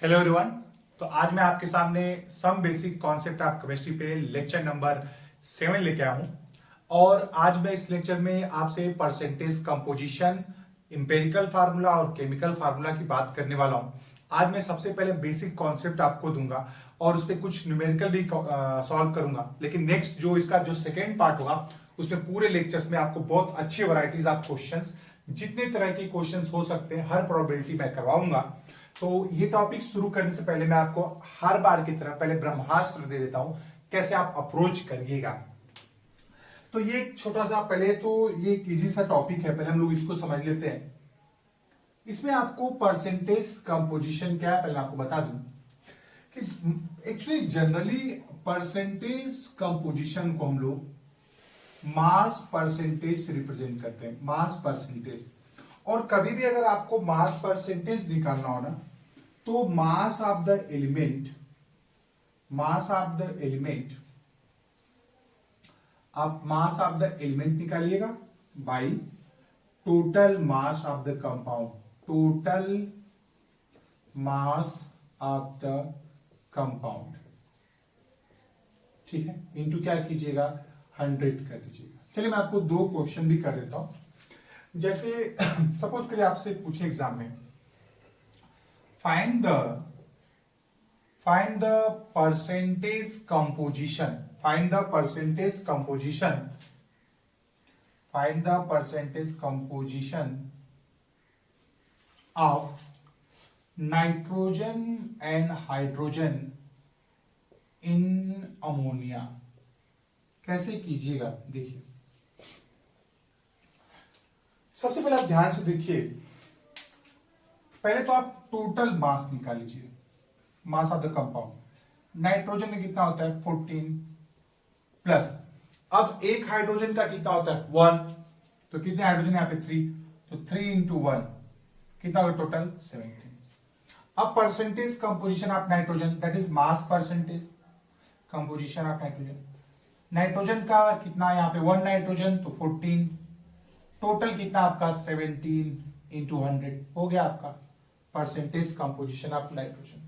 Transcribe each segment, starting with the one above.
Hello everyone. तो आज मैं आपके सामने some basic concept of chemistry पे लेक्चर नंबर 7 लेके आया हूं। और आज मैं इस लेक्चर में आपसे परसेंटेज कंपोजिशन, इंपेरिकल फार्मूला और केमिकल फार्मूला की बात करने वाला हूं। आज मैं सबसे पहले बेसिक कॉन्सेप्ट आपको दूंगा और उस पर कुछ न्यूमेरिकल भी सॉल्व करूंगा। लेकिन नेक्स्ट जो इसका जो सेकेंड पार्ट होगा उसमें पूरे लेक्चर्स में आपको बहुत अच्छी वैरायटीज ऑफ क्वेश्चंस, जितने तरह के क्वेश्चंस हो सकते हैं हर प्रोबेबिलिटी मैं करवाऊंगा। तो ये टॉपिक शुरू करने से पहले मैं आपको हर बार की तरह पहले ब्रह्मास्त्र दे देता हूं, कैसे आप अप्रोच करिएगा। तो ये एक छोटा सा पहले तो ये एक इजी सा टॉपिक है, पहले हम लोग इसको समझ लेते हैं। इसमें आपको परसेंटेज कंपोजिशन क्या है पहले आपको बता दूं कि एक्चुअली जनरली परसेंटेज कंपोजिशन को हम लोग मास परसेंटेज से रिप्रेजेंट करते हैं, मास परसेंटेज। और कभी भी अगर आपको मास परसेंटेज निकालना हो ना, तो मास ऑफ द एलिमेंट, आप मास ऑफ द एलिमेंट निकालिएगा by total mass of the compound, total mass of the compound, ठीक है, इनटू क्या कीजिएगा 100 कर दीजिएगा। चलिए मैं आपको दो क्वेश्चन भी कर देता हूं। जैसे सपोज करिए आपसे पूछे एग्जाम में, find the percentage composition, find the percentage composition of nitrogen and hydrogen in ammonia. कैसे कीजिएगा देखिए, सबसे पहले आप ध्यान से देखिए, पहले तो आप टोटल मास निकाल लीजिए, मास ऑफ द कंपाउंड। नाइट्रोजन में कितना होता है 14 प्लस, अब एक हाइड्रोजन का कितना होता है 1, तो कितने हाइड्रोजन यहां पे 3, तो 3 इंटू 1 कितना होगा टोटल 17। अब percentage composition of nitrogen, that is mass percentage composition of nitrogen. Nitrogen का कितना यहां पे 1 नाइट्रोजन तो 14, टोटल कितना आपका 17 इंटू 100 हो गया आपका परसेंटेज कंपोजिशन ऑफ नाइट्रोजन।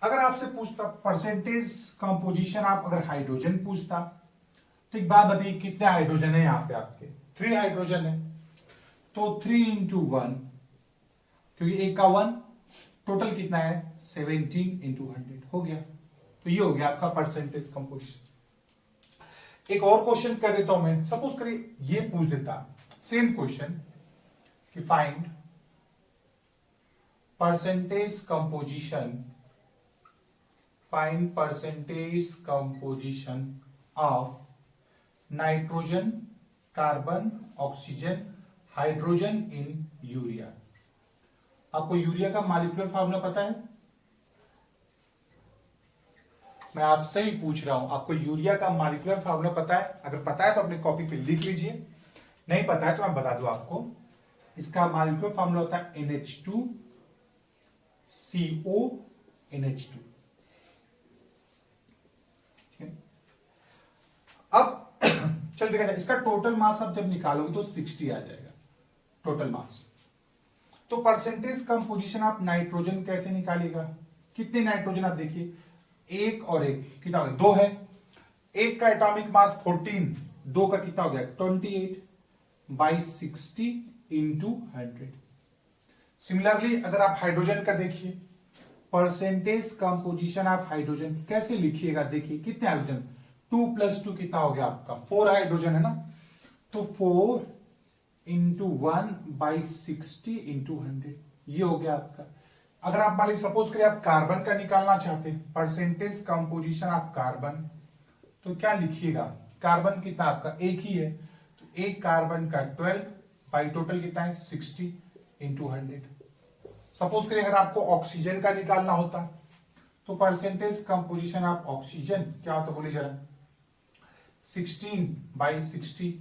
अगर आपसे पूछता परसेंटेज कंपोजिशन ऑफ अगर हाइड्रोजन पूछता, तो एक बात बताइए कितने हाइड्रोजन है यहाँ पे आपके 3 हाइड्रोजन है, तो 3 इंटू 1, क्योंकि एक का 1, टोटल कितना है 17 इंटू 100 हो गया। तो ये हो गया आपका परसेंटेज कंपोजिशन। एक और क्वेश्चन कर देता हूं मैं, सपोज करिए ये पूछ देता सेम क्वेश्चन कि find percentage composition of nitrogen, carbon, oxygen, hydrogen in urea. आपको यूरिया का मॉलिक्यूलर फार्मूला पता है? मैं आपसे ही पूछ रहा हूं, आपको यूरिया का मॉलिक्यूलर फार्मूला पता है? अगर पता है तो अपने कॉपी पे लिख लीजिए, नहीं पता है तो मैं बता दूं आपको। इसका मॉलिक्यूलर फार्मूला होता है NH2CO NH2। अब चल देखा जाए, इसका टोटल मास आप जब निकालोगे तो 60 आ जाएगा टोटल मास। तो परसेंटेज कंपोजिशन आप नाइट्रोजन कैसे निकालिएगा? कितने नाइट्रोजन आप देखिए, एक और एक कितना हो गया 2 है, एक का एटॉमिक मास 14, 2 का कितना हो गया 28 बाई 60 इंटू 100। सिमिलरली अगर आप हाइड्रोजन का देखिए, परसेंटेज कंपोजिशन ऑफ हाइड्रोजन कैसे लिखिएगा देखिए, कितने हाइड्रोजन 2 + 2 कितना हो गया आपका 4 हाइड्रोजन है ना, तो 4 इंटू 1 बाई 60 इंटू 100 ये हो गया आपका। अगर आप मान लीजिए सपोज करिए आप कार्बन का निकालना चाहते हैं, परसेंटेज कंपोजिशन ऑफ कार्बन, तो क्या लिखिएगा, कार्बन कितना आपका एक ही है, तो एक कार्बन का 12 बाई टोटल कितना है 60 इंटू 100। सपोज करिए अगर आपको ऑक्सीजन का निकालना होता, तो परसेंटेज कंपोजिशन ऑफ ऑक्सीजन क्या होता बोलिए जरा, 16 बाई 60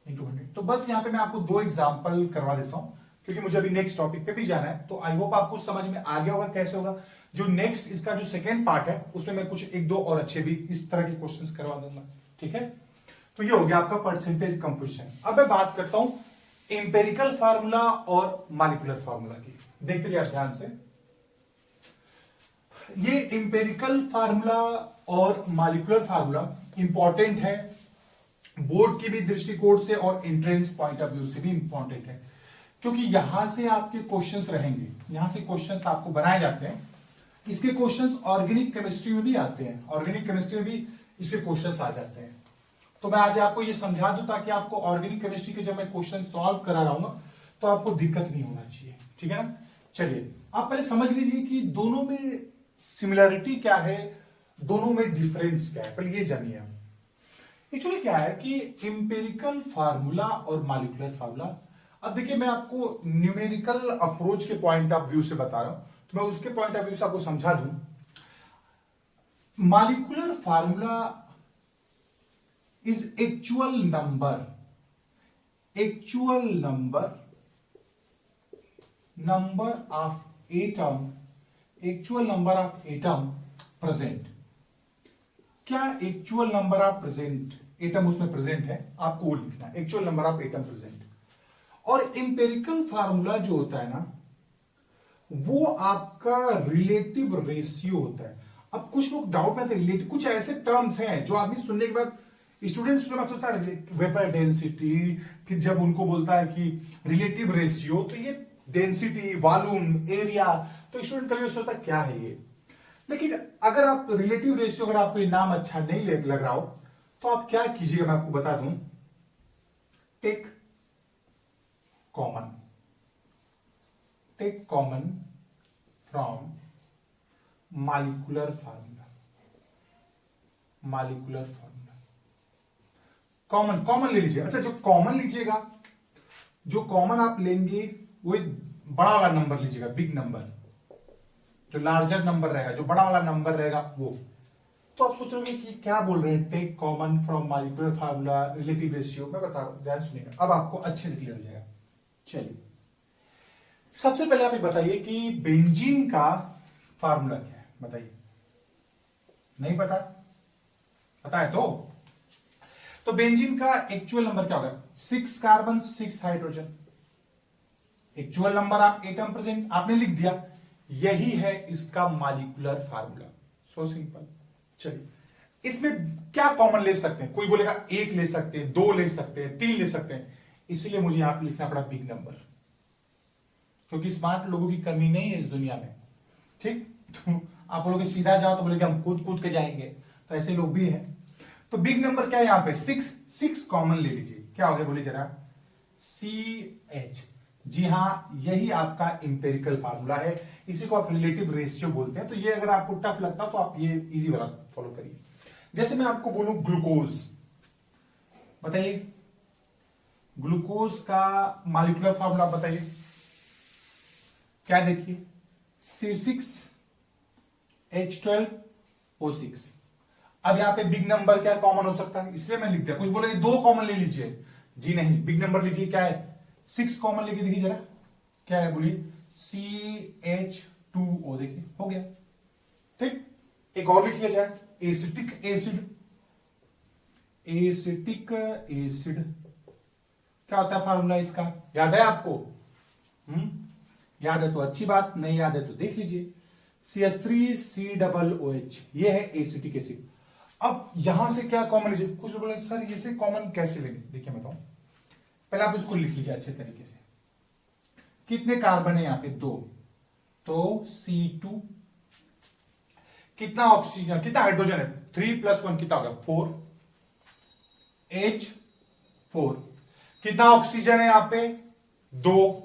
इंटू 100। तो बस यहां पे मैं आपको 2 एग्जांपल करवा देता हूं, क्योंकि मुझे अभी नेक्स्ट टॉपिक पे भी जाना है। तो आई होप आपको समझ में आ गया होगा कैसे होगा। जो नेक्स्ट इसका जो सेकेंड पार्ट है उसमें मैं कुछ 1-2 और अच्छे भी इस तरह के क्वेश्चंस करवा दूंगा, ठीक है। तो ये हो गया आपका परसेंटेज कंपोजिशन। अब मैं बात करता हूं एम्पेरिकल फार्मूला और मॉलिक्यूलर फार्मूला की। देखते रहिए ध्यान से। ये इंपेरिकल फार्मूला और मॉलिक्यूलर फार्मूला इंपॉर्टेंट है, बोर्ड की भी दृष्टिकोण से और एंट्रेंस पॉइंट ऑफ व्यू से भी इंपॉर्टेंट है, क्योंकि यहां से आपके क्वेश्चंस रहेंगे, यहां से क्वेश्चंस आपको बनाए जाते हैं। इसके क्वेश्चंस ऑर्गेनिक केमिस्ट्री में भी आते हैं, ऑर्गेनिक केमिस्ट्री में भी इसके क्वेश्चंस आ जाते हैं। तो मैं आज आपको ये समझा दूं ताकि आपको ऑर्गेनिक केमिस्ट्री के जब मैं क्वेश्चन सॉल्व करा रहा हूं तो आपको दिक्कत नहीं होना चाहिए, ठीक है ना। चलिए आप पहले समझ लीजिए कि दोनों में सिमिलरिटी क्या है, दोनों में डिफरेंस क्या है, पहले ये जानिए आप। एक्चुअली क्या है कि इंपेरिकल फार्मूला और मॉलिक्यूलर फार्मूला, अब देखिए मैं आपको न्यूमेरिकल अप्रोच के पॉइंट ऑफ व्यू से बता रहा हूं, तो मैं उसके पॉइंट ऑफ व्यू से आपको समझा दूं। Molecular formula is actual number of atom, actual number of atom present. क्या actual number of present atom उसमें प्रेजेंट है, आपको वो लिखना है, actual number of atom present. और इंपेरिकल फार्मूला जो होता है ना, वो आपका रिलेटिव रेशियो होता है। अब कुछ लोग डाउट में रिलेटिव, कुछ ऐसे टर्म्स हैं जो आदमी सुनने के बाद स्टूडेंट सोचता है वेपर डेंसिटी, फिर जब उनको बोलता है कि रिलेटिव रेशियो, तो ये डेंसिटी, वॉल्यूम, एरिया, तो स्टूडेंट कभी सोचता है क्या है ये। लेकिन अगर आप रिलेटिव रेशियो, अगर आपको ये नाम अच्छा नहीं लग रहा हो तो आप क्या कीजिएगा, मैं आपको बता दूं। Take common from molecular formula, common ले लीजिए। अच्छा, जो कॉमन लीजिएगा, जो कॉमन आप लेंगे वो एक बड़ा वाला नंबर लीजिएगा, बिग नंबर, जो लार्जर नंबर रहेगा, जो बड़ा वाला नंबर रहेगा वो। तो आप सोचोगे कि क्या बोल रहे हैं, take common from molecular formula, relative ratio. मैं बता रहा हूं, ध्यान सुनिएगा, अब आपको अच्छे से क्लियर हो जाएगा। चलिए सबसे पहले आप ये बताइए कि बेंजीन का फार्मूला क्या है, बताइए। नहीं पता? पता है तो बेंजीन का एक्चुअल नंबर क्या होगा, 6 carbon 6 hydrogen. Actual number of atom present आपने लिख दिया, यही है इसका मॉलिक्यूलर फार्मूला। So simple. चलिए इसमें क्या कॉमन ले सकते हैं, कोई बोलेगा 1 ले सकते हैं, 2 ले सकते हैं, 3 ले सकते हैं, इसलिए मुझे यहां पर लिखना पड़ा बिग नंबर, क्योंकि स्मार्ट लोगों की कमी नहीं है इस दुनिया में, ठीक। तो आप बोलोगे सीधा जाओ तो बोलेगे हम कूद के जाएंगे, तो ऐसे लोग भी हैं। तो बिग नंबर क्या है यहां पे, 6 कॉमन ले लीजिए, क्या हो गया बोलिए जरा, CH। जी हां, यही आपका इंपेरिकल फार्मूला है, इसी को आप रिलेटिव रेशियो बोलते हैं। तो ये अगर आपको टफ लगता तो आप ये इजी वाला फॉलो करिए। जैसे मैं आपको बोलूं ग्लूकोज, बताइए ग्लूकोज का मॉलिक्यूलर फार्मूला बताइए क्या, देखिए C6H12O6। अब यहां पे बिग नंबर क्या कॉमन हो सकता है, इसलिए मैं लिख दिया। कुछ बोलेंगे 2 कॉमन ले लीजिए, जी नहीं, बिग नंबर लीजिए, क्या है 6 कॉमन लेके देखिए जरा, क्या है बोलिए, CH2O, देखिए हो गया, ठीक। एक और लिख लिया जाए, एसिटिक एसिड क्या होता है फार्मूला इसका, याद है आपको? याद है तो अच्छी बात, नहीं याद है तो देख लीजिए, CH3COOH, ये है एसिटिक एसिड। अब यहां से क्या कॉमन लीजिए, कुछ लोग बोले सर ये से कॉमन कैसे लेंगे, देखिए मैं बताऊं, पहले आप इसको लिख लीजिए अच्छे तरीके से। कितने कार्बन है यहां पे, 2, तो C2, कितना ऑक्सीजन, कितना हाइड्रोजन है, 3 + 1 कितना होगा, 4, H4, कितना ऑक्सीजन है यहां पे, 2।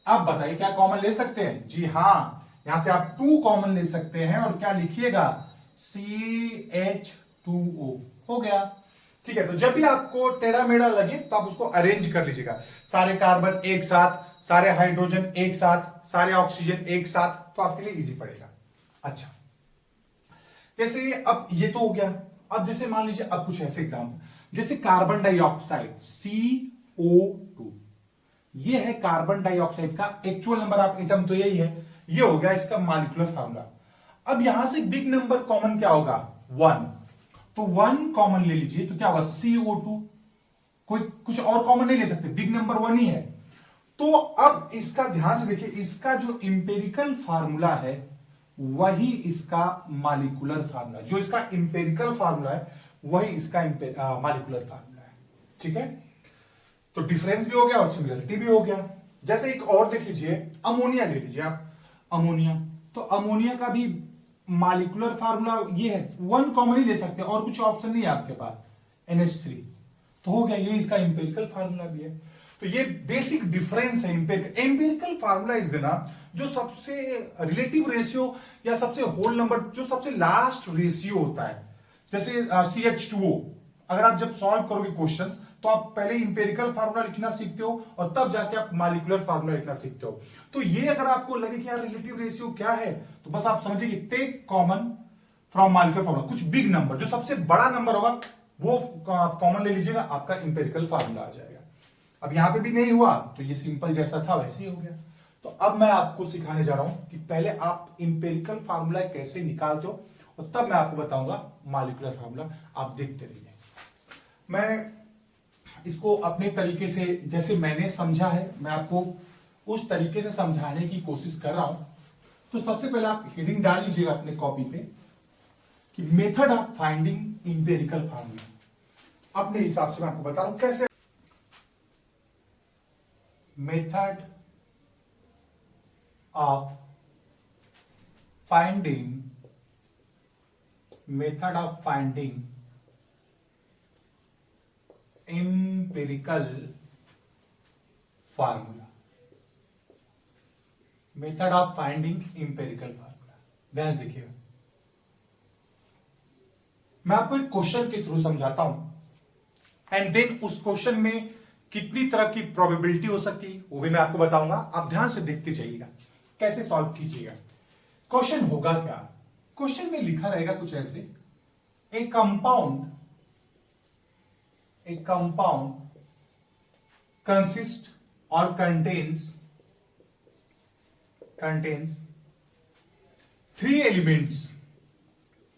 अब बताइए क्या कॉमन ले सकते हैं, जी हां, यहां से आप 2 कॉमन ले सकते हैं, और क्या लिखिएगा, CH2O, हो गया, ठीक है। तो जब भी आपको टेढ़ा मेढ़ा लगे तो आप उसको अरेंज कर लीजिएगा, सारे कार्बन एक साथ, सारे हाइड्रोजन एक साथ, सारे ऑक्सीजन एक साथ, तो आपके लिए इजी पड़ेगा। अच्छा, जैसे अब ये तो हो गया। अब जैसे मान लीजिए, अब कुछ ऐसे एग्जाम्पल, जैसे कार्बन डाइऑक्साइड CO2, ये है कार्बन डाइऑक्साइड का एक्चुअल नंबर ऑफ एटम, तो यही है, ये हो गया इसका मॉलिक्यूलर फार्मूला। अब यहां से बिग नंबर कॉमन क्या होगा, 1, तो 1 कॉमन ले लीजिए, तो क्या होगा, CO2, कोई कुछ और कॉमन नहीं ले सकते, बिग नंबर 1 ही है। तो अब इसका ध्यान से देखिए, इसका जो इंपेरिकल फार्मूला है वही इसका मॉलिक्यूलर फार्मूला, जो इसका इंपेरिकल फार्मूला है वही इसका मॉलिक्यूलर फार्मूला है। ठीक है, तो डिफरेंस भी हो गया और सिमिलरिटी भी हो गया। जैसे एक और देख लीजिए, अमोनिया ले लीजिए आप, अमोनिया, तो अमोनिया का भी मॉलिक्यूलर फार्मूला ये है, वन कॉमन ही ले सकते हैं और कुछ ऑप्शन नहीं है आपके पास, NH3, तो हो गया, ये इसका इंपेरिकल फार्मूला भी है। तो ये बेसिक डिफरेंस है। इंपेरिकल फार्मूला इज देना जो सबसे रिलेटिव रेशियो या सबसे होल नंबर, जो सबसे लास्ट रेशियो होता है, जैसे CH2O, अगर आप जब सॉल्व करोगे क्वेश्चंस तो आप पहले इंपेरिकल फार्मूला लिखना सीखते हो और तब जाके आप मॉलिक्यूलर फार्मूला लिखना सीखते हो। तो ये अगर आपको लगे कि यार रिलेटिव रेशियो क्या है, तो बस आप समझिए take common from molecular formula, कुछ बिग नंबर, जो सबसे बड़ा नंबर होगा वो कॉमन ले लीजिएगा, आपका इंपेरिकल फार्मूला आ जाएगा। अब यहां पे भी नहीं हुआ तो ये सिंपल जैसा था वैसे ही हो गया। तो अब मैं आपको सिखाने जा रहा हूं कि पहले आप इंपेरिकल फार्मूला कैसे निकालते हो और तब मैं आपको बताऊंगा मॉलिक्यूलर फार्मूला। आप देखते रहिए, मैं इसको अपने तरीके से, जैसे मैंने समझा है, मैं आपको उस तरीके से समझाने की कोशिश कर रहा हूं। तो सबसे पहले आप हेडिंग डाल लीजिएगा अपने कॉपी पे कि method of finding empirical formula. अपने हिसाब से मैं आपको बता रहा हूं कैसे। Method of finding empirical formula, method of finding empirical formula. ध्यान से देखिएगा, मैं आपको एक क्वेश्चन के थ्रू समझाता हूं एंड देन उस क्वेश्चन में कितनी तरह की प्रोबेबिलिटी हो सकती है वो भी मैं आपको बताऊंगा। आप ध्यान से देखते जाइएगा कैसे सॉल्व कीजिएगा। क्वेश्चन होगा क्या, क्वेश्चन में लिखा रहेगा कुछ ऐसे, ए compound consists or contains three elements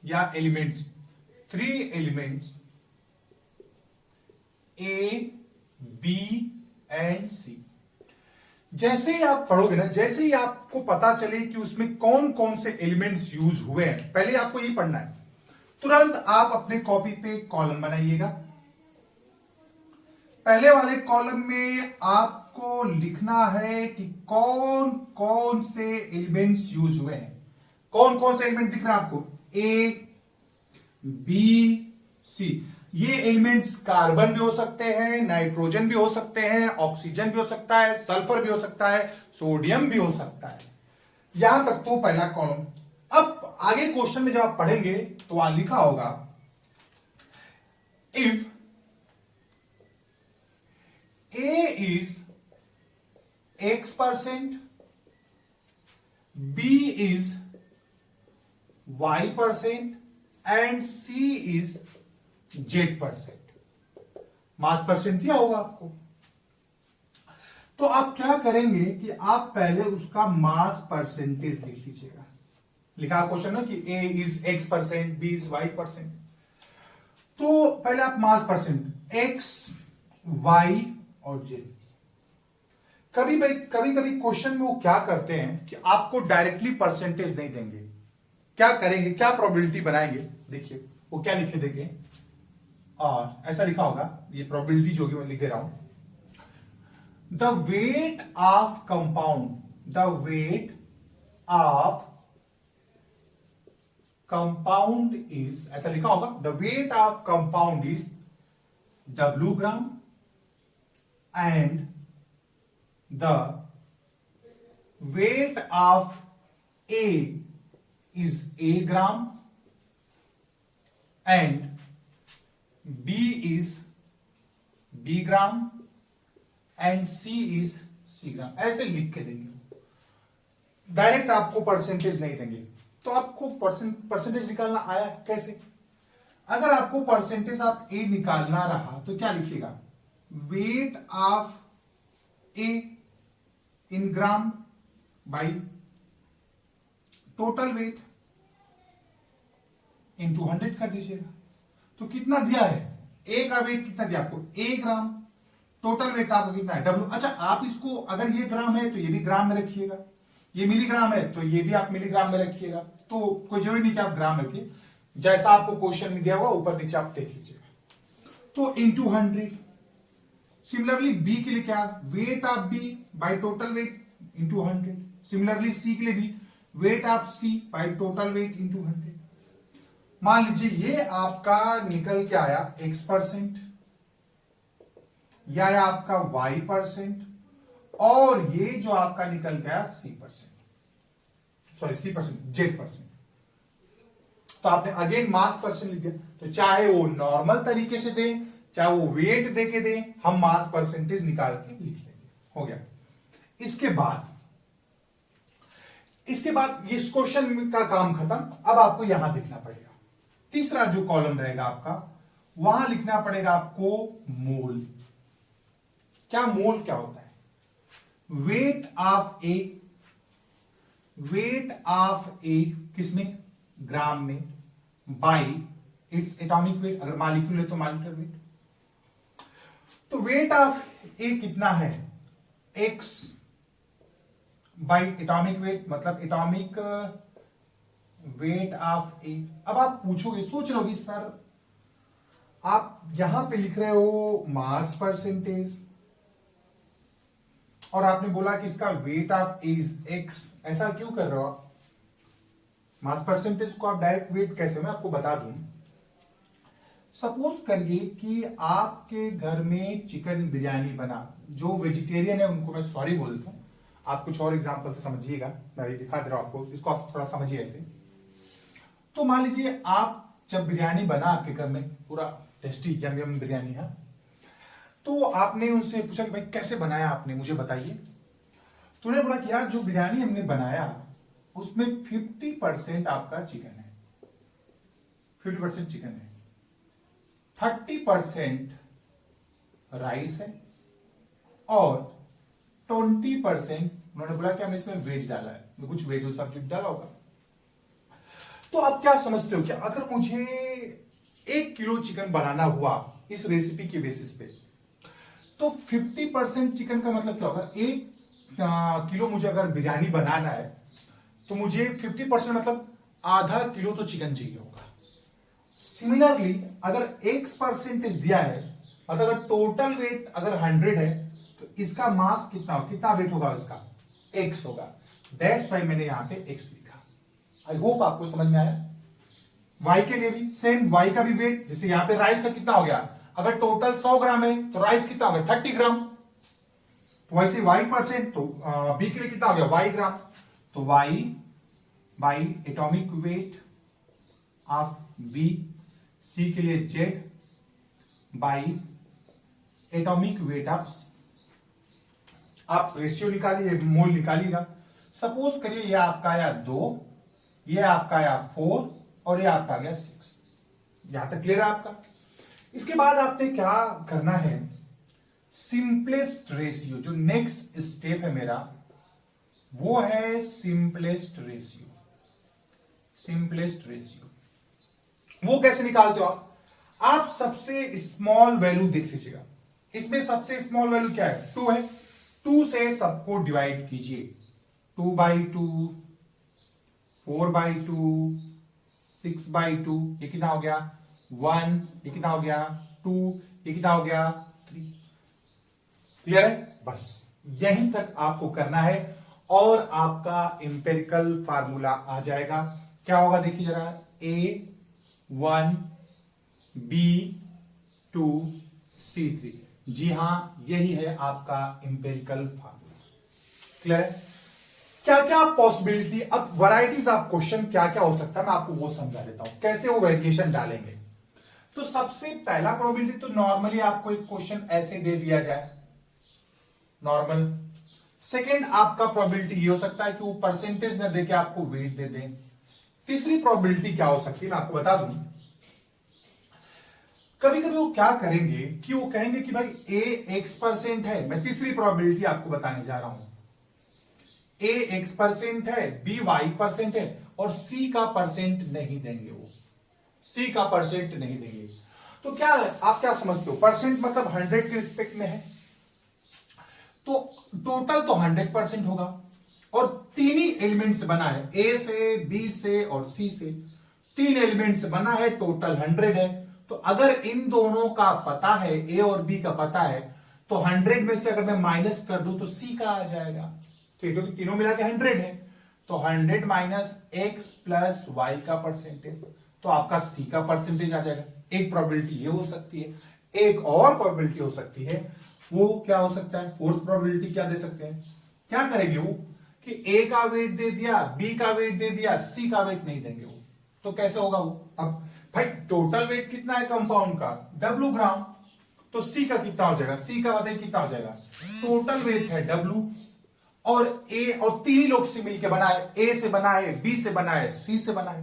या elements, three elements A, B and C। जैसे ही आप पढ़ोगे ना, जैसे ही आपको पता चले कि उसमें कौन कौन से एलिमेंट्स यूज हुए हैं, पहले आपको यही पढ़ना है, तुरंत आप अपने कॉपी पे कॉलम बनाइएगा। पहले वाले कॉलम में आपको लिखना है कि कौन कौन से एलिमेंट्स यूज हुए हैं। कौन कौन से एलिमेंट दिख रहा है आपको, A, B, C। ये एलिमेंट्स कार्बन भी हो सकते हैं, नाइट्रोजन भी हो सकते हैं, ऑक्सीजन भी हो सकता है, सल्फर भी हो सकता है, सोडियम भी हो सकता है। यहां तक तो पहला कॉलम। अब आगे क्वेश्चन में जब आप पढ़ेंगे तो वहां लिखा होगा if A is X%, B is Y% and C is Z%। Mass percent दिया होगा आपको, तो आप क्या करेंगे कि आप पहले उसका मास परसेंटेज लिख लीजिएगा। लिखा क्वेश्चन है कि A is X%, B is Y%, तो पहले आप मास परसेंट X, Y और Z। कभी कभी क्वेश्चन में वो क्या करते हैं कि आपको डायरेक्टली परसेंटेज नहीं देंगे, क्या करेंगे, क्या प्रोबेबिलिटी बनाएंगे, देखिए वो क्या लिखे देंगे, और ऐसा लिखा होगा, ये प्रोबेबिलिटी जो कि मैं लिख दे रहा हूं, the weight of compound is, ऐसा लिखा होगा, the weight of compound is W gram and the weight of A is A gram and B is B gram and C is C ग्राम। ऐसे लिख के देंगे, डायरेक्ट आपको परसेंटेज नहीं देंगे। तो आपको परसेंटेज निकालना आया कैसे? अगर आपको परसेंटेज ऑफ ए निकालना रहा तो क्या लिखिएगा, weight of A in gram by total weight into 100 कर दीजिएगा। तो कितना दिया है, ए का वेट कितना दिया आपको, ए ग्राम, टोटल वेट आपका कितना है W। अच्छा, आप इसको अगर ये ग्राम है तो ये भी ग्राम में रखिएगा, ये मिलीग्राम है तो ये भी आप मिलीग्राम में रखिएगा, तो कोई जरूरी नहीं कि आप ग्राम रखिए, जैसा आपको क्वेश्चन में दिया हुआ ऊपर नीचे आप देख लीजिएगा। तो इंटू 100। सिमिलरली बी के लिए क्या, weight of B by total weight into 100। Similarly C के लिए भी weight of C by total weight into 100। मान लीजिए ये आपका निकल के आया x%, या आया आपका y%, और ये जो आपका निकल गया z%। तो आपने अगेन मास परसेंट लिख दिया, तो चाहे वो नॉर्मल तरीके से दे चाहे वो वेट दे के दे, हम मास परसेंटेज निकाल के लिख लेंगे। हो गया। इसके बाद इस क्वेश्चन का काम खत्म। अब आपको यहां देखना पड़ेगा, तीसरा जो कॉलम रहेगा आपका, वहां लिखना पड़ेगा आपको मोल। क्या मोल क्या होता है, वेट ऑफ ए किसमें, ग्राम में, बाई इट्स एटॉमिक वेट, अगर मॉलिक्यूल है तो मॉलिक्यूलर वेट। तो वेट ऑफ ए कितना है, x बाई एटॉमिक वेट, मतलब एटॉमिक वेट ऑफ ए। अब आप पूछोगे, सोच रहे होगे सर आप यहां पे लिख रहे हो मास परसेंटेज और आपने बोला कि इसका weight of A is x, ऐसा क्यों कर रहे हो आप, मास परसेंटेज को आप डायरेक्ट वेट कैसे, मैं आपको बता दूं। सपोज करिए कि आपके घर में चिकन बिरयानी बना, जो वेजिटेरियन है उनको मैं सॉरी बोलता हूं, आप कुछ और एग्जांपल से समझिएगा, मैं ये दिखा दे रहा हूं आपको, इसको आप थोड़ा समझिए ऐसे। तो मान लीजिए आप जब बिरयानी बना आपके घर में, पूरा टेस्टी यम यम बिरयानी है, तो आपने उनसे पूछा कि भाई कैसे बनाया आपने, मुझे बताइए। तो उन्होंने बोला कि यार जो बिरयानी हमने बनाया उसमें 50% आपका चिकन है, 50% चिकन है, 30% राइस है, और 20% उन्होंने बोला कि हमने इसमें वेज डाला है, तो कुछ वेज सब्जेक्ट डाला होगा। तो आप क्या समझते हो कि अगर मुझे 1 किलो चिकन बनाना हुआ इस रेसिपी के बेसिस पे, तो 50% चिकन का मतलब क्या होगा, 1 किलो मुझे अगर बिरयानी बनाना है तो मुझे 50% मतलब आधा किलो तो चिकन चाहिए होगा। सिमिलरली अगर x% दिया है, मतलब अगर टोटल वेट अगर 100 है तो इसका मास कितना वेट होगा, इसका x होगा। दैट्स वाई मैंने यहां पे x लिखा। आई होप आपको समझ में आया। y के लिए भी सेम, y का भी वेट, जैसे यहां पे राइस का कितना हो गया, अगर टोटल 100 ग्राम है तो राइस कितना हो गया 30 ग्राम, तो वैसे y% तो b के लिए कितना हो गया y ग्राम, तो y by atomic weight of b, c के लिए z by atomic weight of, आप रेशियो निकालिए, मोल निकालिएगा। सपोज करिए ये आपका आया 2, ये आपका आया 4 और ये आपका आ गया 6। यहां तक क्लियर है आपका। इसके बाद आपने क्या करना है, सिंपलेस्ट रेशियो, जो नेक्स्ट स्टेप है मेरा वो है सिंपलेस्ट रेशियो। सिंपलेस्ट रेशियो वो कैसे निकालते हो आप सबसे स्मॉल वैल्यू देख लीजिएगा। इसमें सबसे स्मॉल वैल्यू क्या है, 2 है, 2 से सबको डिवाइड कीजिए, 2/2, 4/2, 6/2, ये कितना हो गया 1, ये कितना हो गया 2, ये कितना हो गया 3। क्लियर है, बस यहीं तक आपको करना है और आपका इंपेरिकल फार्मूला आ जाएगा। क्या होगा देखिए जरा, A1 B2 C3, जी हां यही है आपका इंपेरिकल फार्मूला। क्लियर है। क्या क्या पॉसिबिलिटी, अब वैरायटीज ऑफ क्वेश्चन क्या क्या हो सकता है मैं आपको वो समझा देता हूं, कैसे वो वेरिएशन डालेंगे। तो सबसे पहला प्रोबेबिलिटी तो नॉर्मली आपको एक क्वेश्चन ऐसे दे दिया जाए, नॉर्मल। सेकेंड आपका प्रोबेबिलिटी ये हो सकता है कि वो परसेंटेज न देके आपको वेट दे दें। तीसरी प्रोबेबिलिटी क्या हो सकती है मैं आपको बता दूं, कभी कभी वो क्या करेंगे कि वो कहेंगे कि भाई A x% है, मैं तीसरी प्रोबेबिलिटी आपको बताने जा रहा हूं, A x% है, B y% है और C का परसेंट नहीं देंगे, वो C का परसेंट नहीं देंगे। तो क्या आप क्या समझते हो, परसेंट मतलब 100 के रिस्पेक्ट में है, तो टोटल तो 100% होगा, और तीन ही एलिमेंट से बना है, ए से, बी से और सी से, तीन एलिमेंट से बना है, टोटल 100 है। तो अगर इन दोनों का पता है, ए और बी का पता है, तो 100 में से अगर मैं माइनस कर दूं तो सी का आ जाएगा, ठीक है, क्योंकि तीनों मिला के 100 है। तो 100 माइनस एक्स प्लस वाई का परसेंटेज, तो आपका सी का परसेंटेज आ जाएगा। एक प्रोबेबिलिटी ये हो सकती है, एक और प्रोबेबिलिटी हो सकती है, वो क्या हो सकता है, फोर्थ प्रोबेबिलिटी क्या दे सकते हैं, क्या करेंगे वो कि ए का वेट दे दिया, बी का वेट दे दिया, सी का वेट नहीं देंगे वो, तो कैसे होगा वो। अब भाई टोटल वेट कितना है कंपाउंड का, W ग्राम, तो सी का कितना हो जाएगा, सी का बताइए कितना हो जाएगा, टोटल वेट है W, और ए और तीन ही लोग से मिलकर बना है, ए से बना है, बी से बना है, सी से बना है,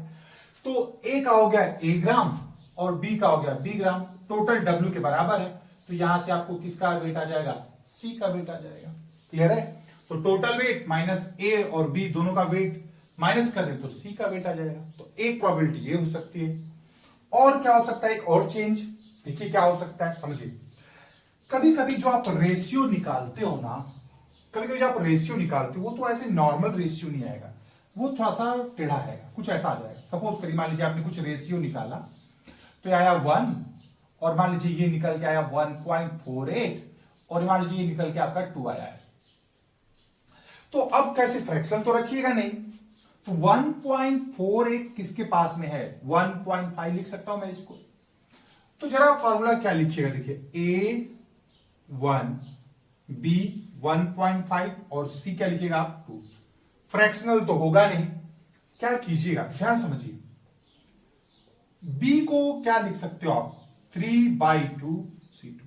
तो ए का हो गया ए ग्राम और बी का हो गया बी ग्राम, टोटल W के बराबर है, तो यहां से आपको किसका वेट आ जाएगा, सी का वेट आ जाएगा। क्लियर है, तो टोटल वेट माइनस ए और बी दोनों का वेट माइनस कर दे तो सी का वेट आ जाएगा। तो एक प्रोबेबिलिटी ये हो सकती है, और क्या हो सकता है, एक और चेंज देखिए क्या हो सकता है, समझिए। कभी कभी जो आप रेशियो निकालते हो ना, कभी कभी जो आप रेशियो निकालते हो वो तो ऐसे नॉर्मल रेशियो नहीं आएगा, वो थोड़ा सा टेढ़ा आएगा, कुछ ऐसा आ जाएगा। सपोज करिए, मान लीजिए आपने कुछ रेशियो निकाला तो आया 1, और मान लीजिए ये निकल के आया 1.48, और मान लीजिए ये निकल के आपका 2 आया है। तो अब कैसे, फ्रैक्शन तो रखिएगा नहीं, तो 1.48 किसके पास में है, 1.5 लिख सकता हूं मैं इसको। तो जरा फॉर्मूला क्या लिखिएगा, देखिए A1 B 1.5 और C क्या लिखिएगा आप 2। फ्रैक्शनल तो होगा नहीं, क्या कीजिएगा ध्यान समझिए, B को क्या लिख सकते हो आप 3/2 C2,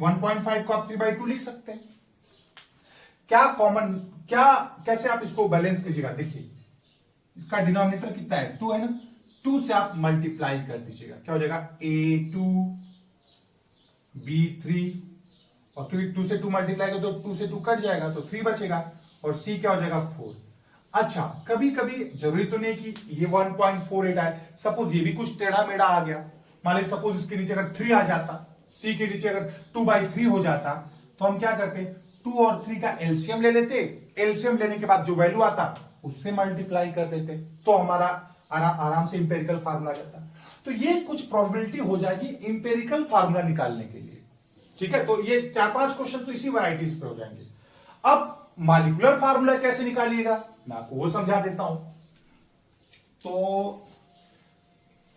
1.5 को आप 3/2 लिख सकते हैं। क्या कॉमन, क्या कैसे आप इसको बैलेंस कीजिएगा, देखिए इसका डिनोमिनेटर कितना है 2 है ना, 2 से आप मल्टीप्लाई कर दीजिएगा, क्या हो जाएगा A2 B3, और 2 से 2 मल्टीप्लाई कर तो 2 से 2 कट जाएगा तो 3 बचेगा, और C क्या हो जाएगा 4। अच्छा, कभी कभी जरूरी तो नहीं कि ये 1.48 आए, सपोज ये भी कुछ टेढ़ा मेढ़ा आ गया, मान लीजिए सपोज इसके नीचे अगर 3 आ जाता, C के नीचे अगर 2/3 हो जाता, तो हम क्या करते, 2 और 3 का एलसीएम ले लेते, एलसीएम लेने के बाद जो वैल्यू आता उससे मल्टीप्लाई कर देते, तो हमारा आराम से इंपेरिकल फार्मूला जाता। तो ये कुछ प्रोबेबिलिटी हो जाएगी इंपेरिकल फार्मूला निकालने के लिए, ठीक है। तो ये 4-5 क्वेश्चन तो इसी वैरायटीज पे हो जाएंगे। अब मॉलिक्यूलर फार्मूला कैसे निकालिएगा, मैं आपको वो समझा देता हूं। तो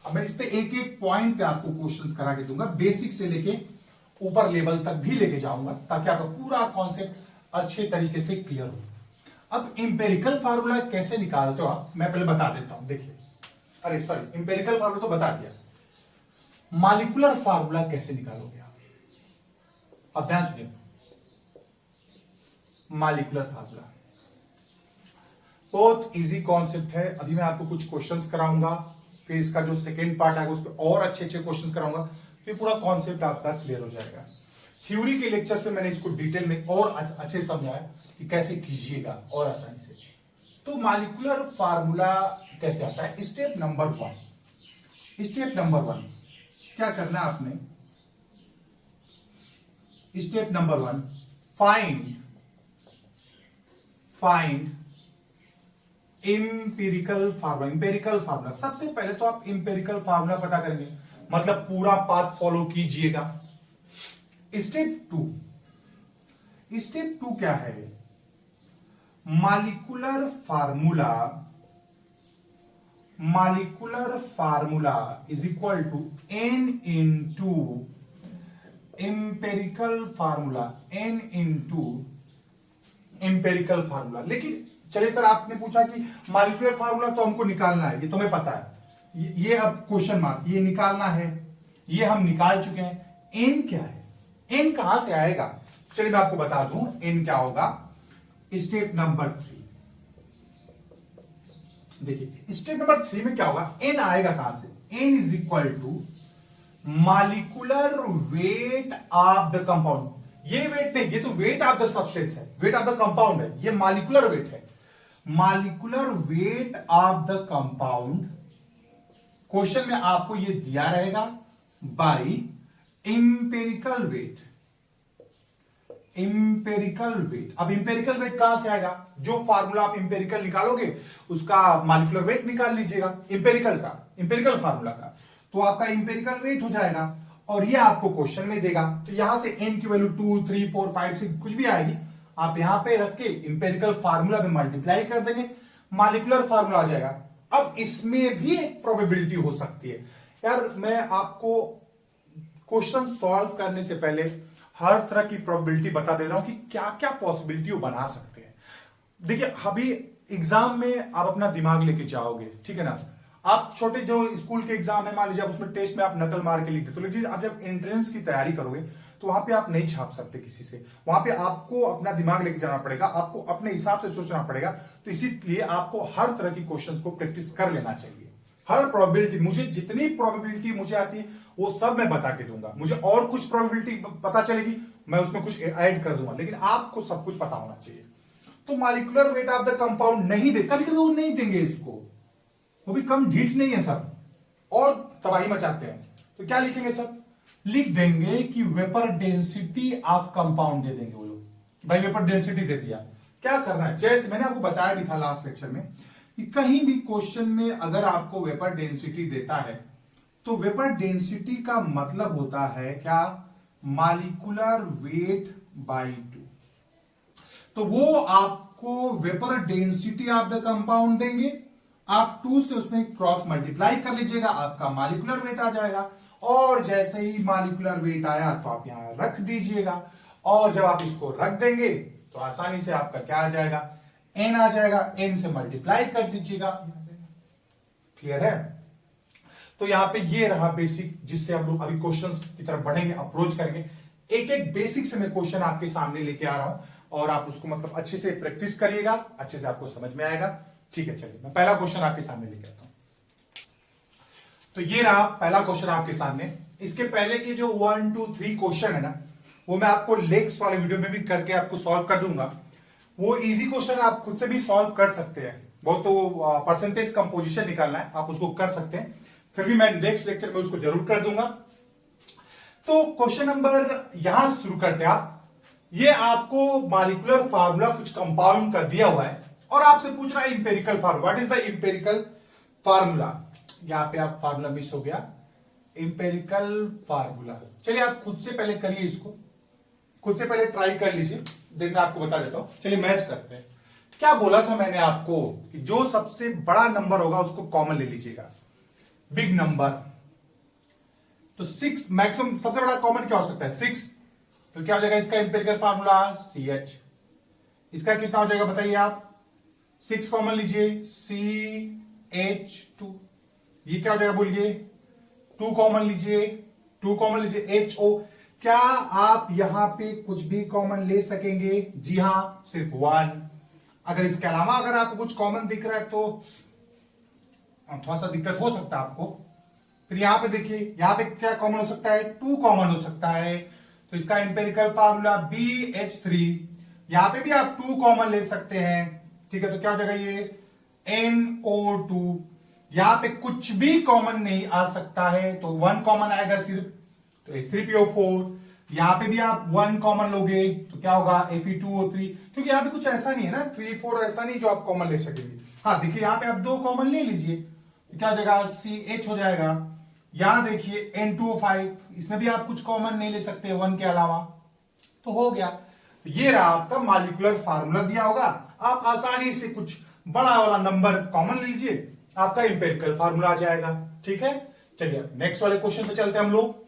अब मैं इस पे एक एक पॉइंट पे आपको क्वेश्चंस करा के दूंगा, बेसिक से लेके ऊपर लेवल तक भी लेके जाऊंगा, ताकि आपका पूरा कॉन्सेप्ट अच्छे तरीके से क्लियर हो। अब इंपेरिकल फार्मूला कैसे निकालते हो आप, मैं पहले बता देता हूं, देखिए, अरे सॉरी, इंपेरिकल फार्मूला तो बता दिया, मॉलिक्यूलर फार्मूला कैसे निकालोगे आप, अब ध्यान सुनिए। मॉलिक्यूलर फार्मूला बहुत इजी कॉन्सेप्ट है, अभी मैं आपको कुछ क्वेश्चंस कराऊंगा, फिर इसका जो सेकेंड पार्ट आएगा उस पर और अच्छे अच्छे क्वेश्चंस कराऊंगा, फिर पूरा कॉन्सेप्ट आपका क्लियर हो जाएगा। थ्योरी के लेक्चर्स में मैंने इसको डिटेल में और अच्छे समझाया कि कैसे कीजिएगा और आसानी से। तो मॉलिक्यूलर फार्मूला कैसे आता है, स्टेप नंबर 1 क्या करना है आपने, step number 1 find empirical formula. सबसे पहले तो आप इंपेरिकल फार्मूला पता करेंगे, मतलब पूरा पाथ फॉलो कीजिएगा। स्टेप 2 क्या है, molecular formula is equal to n into empirical formula. लेकिन चलिए सर, आपने पूछा कि मॉलिक्यूलर फार्मूला तो हमको निकालना है, ये तो हमें पता है, ये अब क्वेश्चन मार्क, ये निकालना है, ये हम निकाल चुके हैं। एन क्या है, एन कहां से आएगा, चलिए मैं आपको बता दूं एन क्या होगा। स्टेप नंबर 3 देखिए, स्टेप नंबर 3 में क्या होगा, एन आएगा कहां से, n is equal to molecular weight of the compound. ये वेट नहीं, ये तो वेट ऑफ द सब्सटेंस है, वेट ऑफ द कंपाउंड है, ये मॉलिक्यूलर वेट है, molecular weight of the compound. Question में आपको ये दिया रहेगा by empirical weight empirical weight. अब इंपेरिकल वेट कहां से आएगा? जो फार्मूला आप इंपेरिकल निकालोगे उसका मॉलिक्यूलर वेट निकाल लीजिएगा, इंपेरिकल फार्मूला का। तो आपका इंपेरिकल वेट हो जाएगा और ये आपको क्वेश्चन में देगा। तो यहां से n की वैल्यू 2, 3, 4, 5, 6 कुछ भी आएगी, आप यहां पे रख के इंपेरिकल फार्मूला में मल्टीप्लाई कर देंगे, मॉलिक्यूलर फार्मूला आ जाएगा। अब इसमें भी एक प्रोबेबिलिटी हो सकती है। यार मैं आपको क्वेश्चन सॉल्व करने से पहले हर तरह की प्रोबेबिलिटी बता दे रहा हूं कि क्या क्या पॉसिबिलिटी वो बना सकते हैं। देखिए अभी एग्जाम में आप अपना दिमाग लेके जाओगे, ठीक है ना। आप छोटे जो स्कूल के एग्जाम है, मान लीजिए आप उसमें टेस्ट में आप नकल मार के लिख दे, तो लीजिए आप जब एंट्रेंस की तैयारी करोगे तो वहां पे आप नहीं छाप सकते किसी से, वहां पे आपको अपना दिमाग लेके जाना पड़ेगा, आपको अपने हिसाब से सोचना पड़ेगा। तो इसीलिए आपको हर तरह की क्वेश्चंस को प्रैक्टिस कर लेना चाहिए। हर प्रोबेबिलिटी, मुझे जितनी प्रोबेबिलिटी मुझे आती है वो सब मैं बता के दूंगा। मुझे और कुछ प्रोबेबिलिटी पता चलेगी, मैं उसमें कुछ ऐड कर दूंगा, लेकिन आपको सब कुछ पता होना चाहिए। तो molecular weight of the compound नहीं दे, कभी कभी वो नहीं देंगे इसको, वो भी कम ढीठ नहीं है सर, और तबाही मचाते हैं। तो क्या लिखेंगे सर? लिख देंगे कि वेपर डेंसिटी ऑफ कंपाउंड दे देंगे वो लोग। भाई वेपर डेंसिटी दे दिया, क्या करना है? जैसे मैंने आपको बताया भी था लास्ट लेक्चर में कि कहीं भी क्वेश्चन में अगर आपको वेपर डेंसिटी देता है तो वेपर डेंसिटी का मतलब होता है क्या? Molecular weight by 2। तो वो आपको vapour density of the compound देंगे, आप 2 से उसमें क्रॉस मल्टीप्लाई कर लीजिएगा, आपका मॉलिक्यूलर वेट आ जाएगा। और जैसे ही मॉलिक्यूलर वेट आया तो आप यहां रख दीजिएगा, और जब आप इसको रख देंगे तो आसानी से आपका क्या आ जाएगा? n आ जाएगा, n से मल्टीप्लाई कर दीजिएगा। क्लियर है? तो यहां पे ये रहा बेसिक, जिससे हम लोग अभी क्वेश्चंस की तरफ बढ़ेंगे, अप्रोच करेंगे। एक एक बेसिक से मैं क्वेश्चन आपके सामने लेके आ रहा हूं, और आप उसको मतलब अच्छे से प्रैक्टिस करिएगा, अच्छे से आपको समझ में आएगा। ठीक है, चलिए मैं पहला क्वेश्चन आपके सामने लेके आता हूं। तो ये रहा पहला क्वेश्चन आपके सामने। इसके पहले के जो 1, 2, 3 क्वेश्चन है ना, वो मैं आपको लेक्स वाले वीडियो में भी करके आपको सॉल्व कर दूंगा। वो इजी क्वेश्चन आप खुद से भी सॉल्व कर सकते हैं, बहुत तो परसेंटेज कंपोजिशन निकालना है, आप उसको कर सकते हैं, फिर भी मैं नेक्स्ट लेक्चर में उसको जरूर कर दूंगा। तो क्वेश्चन नंबर यहां से शुरू करते हैं। आप ये आपको मॉलिक्यूलर फार्मूला कुछ कंपाउंड का दिया हुआ है और आपसे पूछ रहा है empirical formula, what is the empirical formula. यहां पे आप फार्मूला मिस हो गया, इंपेरिकल फार्मूला। चलिए आप खुद से पहले करिए, इसको खुद से पहले ट्राई कर लीजिए, देन मैं आपको बता देता हूं। चलिए मैच करते हैं। क्या बोला था मैंने आपको कि जो सबसे बड़ा नंबर होगा उसको कॉमन ले लीजिएगा, बिग नंबर। तो 6 मैक्सिमम, सबसे बड़ा कॉमन क्या हो सकता है? 6। तो क्या हो जाएगा इसका इंपेरिकल फार्मूला? CH। इसका कितना हो जाएगा बताइए आप? 6 कॉमन लीजिए, CH2। ये क्या हो जाएगा बोलिए? 2 कॉमन लीजिए, 2 कॉमन लीजिए, HO। क्या आप यहां पे कुछ भी कॉमन ले सकेंगे? जी हां, सिर्फ 1। अगर इसके अलावा अगर आपको कुछ कॉमन दिख रहा है तो थोड़ा सा दिक्कत हो सकता है आपको। फिर यहां पे देखिए, यहां पे क्या कॉमन हो सकता है? 2 कॉमन हो सकता है, तो इसका इंपेरिकल फार्मूला BH3। यहां पे भी आप 2 कॉमन ले सकते हैं, ठीक है। तो क्या हो जाएगा ये? NO2। यहां पे कुछ भी कॉमन नहीं आ सकता है, तो 1 कॉमन आएगा सिर्फ, तो H3PO4। यहां पे भी आप 1 कॉमन लोगे तो क्या होगा? Fe2O3। क्योंकि यहां पे कुछ ऐसा नहीं है ना, 3, 4 ऐसा नहीं जो आप कॉमन ले सकेंगे। हाँ देखिए, यहां पे आप 2 कॉमन ले लीजिए, तो क्या हो जाएगा? CH हो जाएगा। यहां देखिए N2O5, इसमें भी आप कुछ कॉमन नहीं ले सकते 1 के अलावा, तो हो गया। ये रहा आपका मॉलिक्यूलर फार्मूला दिया होगा, आप आसानी से कुछ बड़ा वाला नंबर कॉमन लीजिए, आपका इंपेरिकल फार्मूला आ जाएगा। ठीक है, चलिए नेक्स्ट वाले क्वेश्चन पे चलते हैं हम लोग।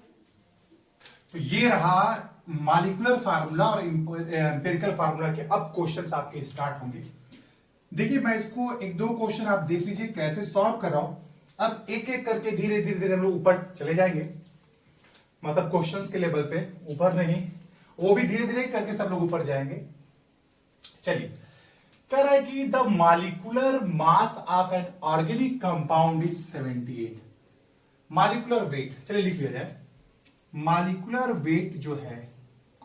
तो ये रहा मॉलिक्यूलर फार्मूला और इंपेरिकल फार्मूला के अब क्वेश्चंस आपके स्टार्ट होंगे। देखिए मैं इसको 1-2 क्वेश्चन आप देख लीजिए कैसे सॉल्व कर रहा हूं। अब एक एक करके धीरे धीरे हम लोग ऊपर चले जाएंगे, मतलब क्वेश्चंस के लेवल पे, ऊपर नहीं, वो भी धीरे धीरे करके सब लोग ऊपर जाएंगे। चलिए, कह रहा है कि the molecular mass of an organic compound is 78। Molecular weight, चलिए लिख लिया जाए। मॉलिक्यूलर वेट जो है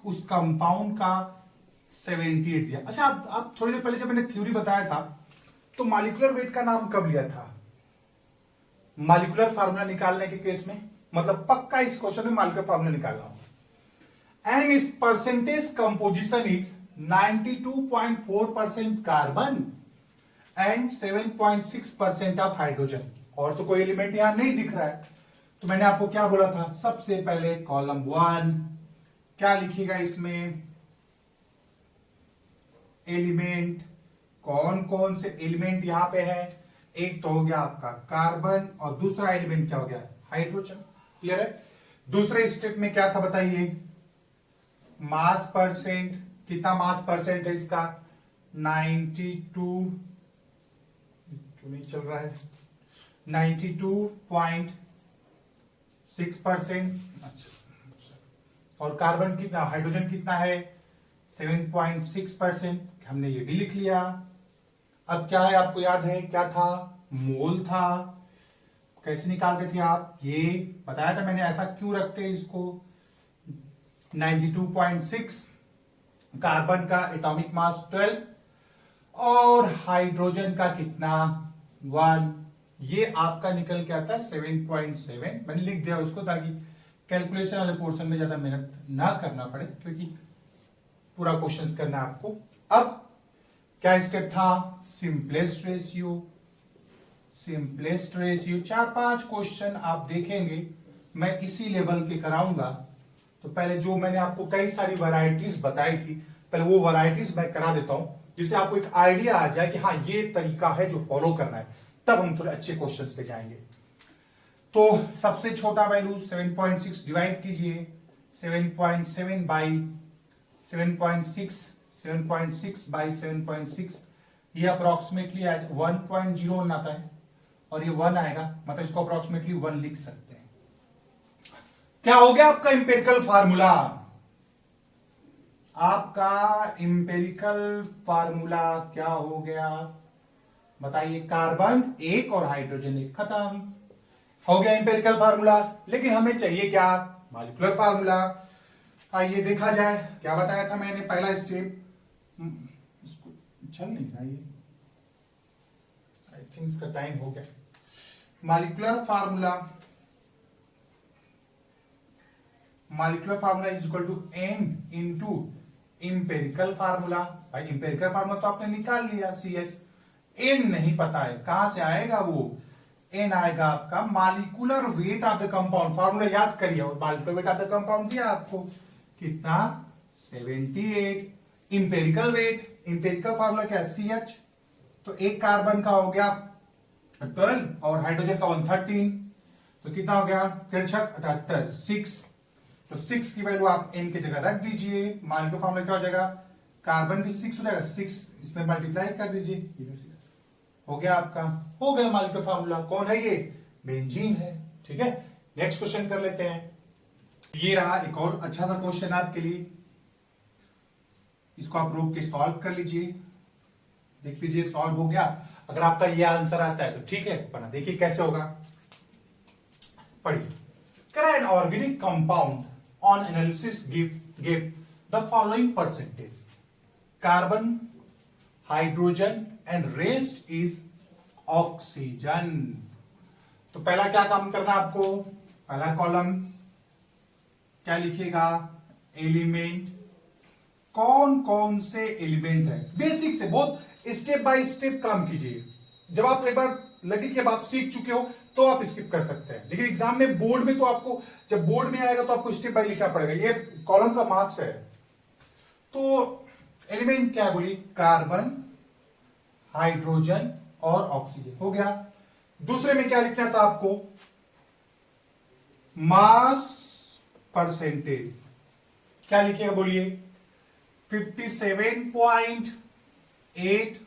उस कंपाउंड का 78 दिया। अच्छा, आप थोड़ी देर पहले जब मैंने थ्योरी बताया था तो मॉलिक्यूलर वेट का नाम कब लिया था? मॉलिक्यूलर फार्मूला निकालने के केस में, मतलब पक्का इस क्वेश्चन में मॉलिक्यूलर फार्मूला निकालना होगा। and its percentage composition is 92.4% carbon and 7.6% of hydrogen. और तो कोई एलिमेंट यहां नहीं दिख रहा है, तो मैंने आपको क्या बोला था, सबसे पहले कॉलम 1 क्या लिखिएगा, इसमें एलिमेंट, कौन कौन से एलिमेंट यहां पे है। एक तो हो गया आपका कार्बन और दूसरा एलिमेंट क्या हो गया, हाइड्रोजन। क्लियर है। दूसरे स्टेप में क्या था बताइए, मास परसेंट, कितना मास परसेंट है इसका, 92, क्यों नहीं चल रहा है, 92.6%। अच्छा, और कार्बन कितना, हाइड्रोजन कितना है, 7.6%। हमने ये भी लिख लिया। अब क्या है, आपको याद है क्या था, मोल था। कैसे निकालते थे आप, ये बताया था मैंने, ऐसा क्यों रखते हैं इसको, 92.6, कार्बन का एटॉमिक मास 12 और हाइड्रोजन का कितना 1, ये आपका निकल के आता है 7.7। मैंने लिख दिया उसको ताकि कैलकुलेशन वाले पोर्शन में ज्यादा मेहनत ना करना पड़े, क्योंकि पूरा क्वेश्चंस करना है आपको। अब क्या स्टेप था, simplest ratio. Simplest ratio 4-5 question आप देखेंगे, मैं इसी लेवल के कराऊंगा। तो पहले जो मैंने आपको कई सारी वैरायटीज बताई थी, पहले वो वैरायटीज मैं करा देता हूं, जिससे आपको एक आइडिया आ जाए कि हाँ ये तरीका है जो फॉलो करना है, तब हम थोड़े अच्छे क्वेश्चंस पे जाएंगे। तो सबसे छोटा वैल्यू 7.6 डिवाइड कीजिए 7.7 बाई 7.6, 7.6 बाई 7.6, ये अप्रोक्सीमेटली 1.01 आता है, और ये 1 आएगा, मतलब इसको अप्रोक्सीमेटली 1 लिख सकते हैं। क्या हो गया आपका इंपेरिकल फार्मूला, आपका इंपेरिकल फार्मूला क्या हो गया बताइए, कार्बन 1 और हाइड्रोजन 1, खत्म हो गया इंपेरिकल फार्मूला। लेकिन हमें चाहिए क्या, मॉलिक्यूलर फार्मूला। आइए देखा जाए, क्या बताया था मैंने, पहला स्टेप, इसको चल नहीं रहा ये, आई थिंक इसका टाइम हो गया। Molecular formula, molecular formula is equal to n into empirical formula. भाई इंपेरिकल फार्मूला तो आपने निकाल लिया, CH, n नहीं पता है, कहां से आएगा वो, n आएगा आपका molecular weight of the compound. Formula याद करिए, और molecular weight of the compound दिया आपको कितना, 78। इंपेरिकल वेट, इंपेरिकल फार्मूला क्या है, CH, तो एक कार्बन का हो गया 12 और हाइड्रोजन का 113, तो कितना हो गया, 73, 6। तो 6 की वैल्यू आप n की जगह रख दीजिए। मॉलिक्यूलर फार्मूला क्या हो जाएगा, कार्बन भी 6 हो जाएगा, 6 इसमें मल्टीप्लाई कर दीजिए, हो गया आपका, हो गया मॉलिक्यूलर फार्मूला। कौन है ये, बेंजीन है। ठीक है, नेक्स्ट क्वेश्चन कर लेते हैं। ये रहा एक और अच्छा सा क्वेश्चन आपके लिए, इसको आप रोक के सॉल्व कर लीजिए, देख लीजिए सॉल्व हो गया। अगर आपका ये आंसर आता है तो ठीक है, वरना देखिए कैसे होगा, पढ़िए। करें an organic compound on analysis give the following percentage, carbon, hydrogen and rest is oxygen. तो पहला क्या काम करना है आपको, पहला कॉलम क्या लिखिएगा, एलिमेंट, कौन कौन से एलिमेंट है, बेसिक से बहुत स्टेप बाय स्टेप काम कीजिए। जब आप एक बार लगे कि अब आप सीख चुके हो तो आप स्किप कर सकते हैं, लेकिन एग्जाम में, बोर्ड में तो आपको, जब बोर्ड में आएगा तो आपको स्टेप बाय लिखना पड़ेगा, ये कॉलम का मार्क्स है। तो एलिमेंट क्या बोली, कार्बन, हाइड्रोजन और ऑक्सीजन, हो गया। दूसरे में क्या लिखना था आपको, मास परसेंटेज, क्या लिखिएगा बोलिए, 57.8,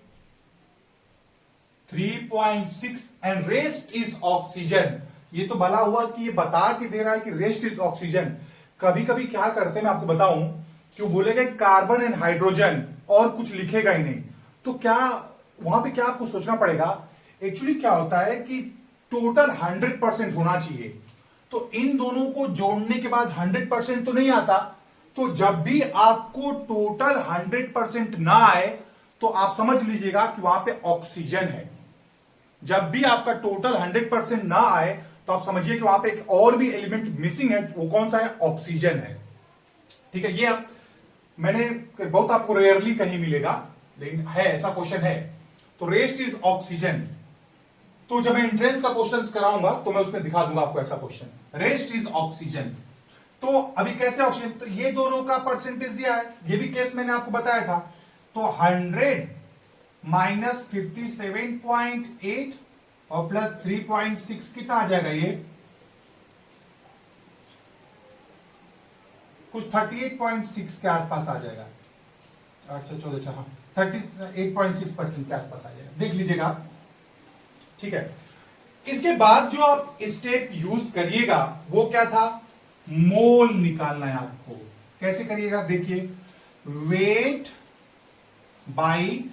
3.6 एंड रेस्ट इज ऑक्सीजन। ये तो भला हुआ कि ये बता के दे रहा है कि रेस्ट इज ऑक्सीजन। कभी कभी क्या करते हैं मैं आपको बताऊं कि वो बोलेगा कार्बन एंड हाइड्रोजन और कुछ लिखेगा ही नहीं, तो क्या वहां पे क्या आपको सोचना पड़ेगा, एक्चुअली क्या होता है कि टोटल 100% होना चाहिए, तो इन दोनों को जोड़ने के बाद 100% तो नहीं आता। तो जब भी आपको टोटल 100% ना आए तो आप समझ लीजिएगा कि वहां पे ऑक्सीजन है। जब भी आपका टोटल 100% ना आए तो आप समझिए कि वहां पे एक और भी एलिमेंट मिसिंग है, वो कौन सा है, ऑक्सीजन है। ठीक है, ये आप मैंने बहुत आपको रेयरली कहीं मिलेगा, लेकिन है, ऐसा क्वेश्चन है। तो रेस्ट इज ऑक्सीजन, तो जब मैं एंट्रेंस का क्वेश्चन कराऊंगा तो मैं उसमें दिखा दूंगा आपको ऐसा क्वेश्चन, रेस्ट इज ऑक्सीजन। तो अभी कैसे ऑक्सीजन, तो ये दोनों का परसेंटेज दिया है, ये भी केस मैंने आपको बताया था। तो 100 माइनस 57.8 और प्लस 3.6 कितना आ जाएगा, ये कुछ 38.6 के आसपास आ जाएगा। 814, हाँ 38.6% के आसपास आ जाएगा, देख लीजिएगा। ठीक है, इसके बाद जो आप स्टेप यूज करिएगा वो क्या था, मोल निकालना है आपको। कैसे करिएगा, देखिए, वेट बाई,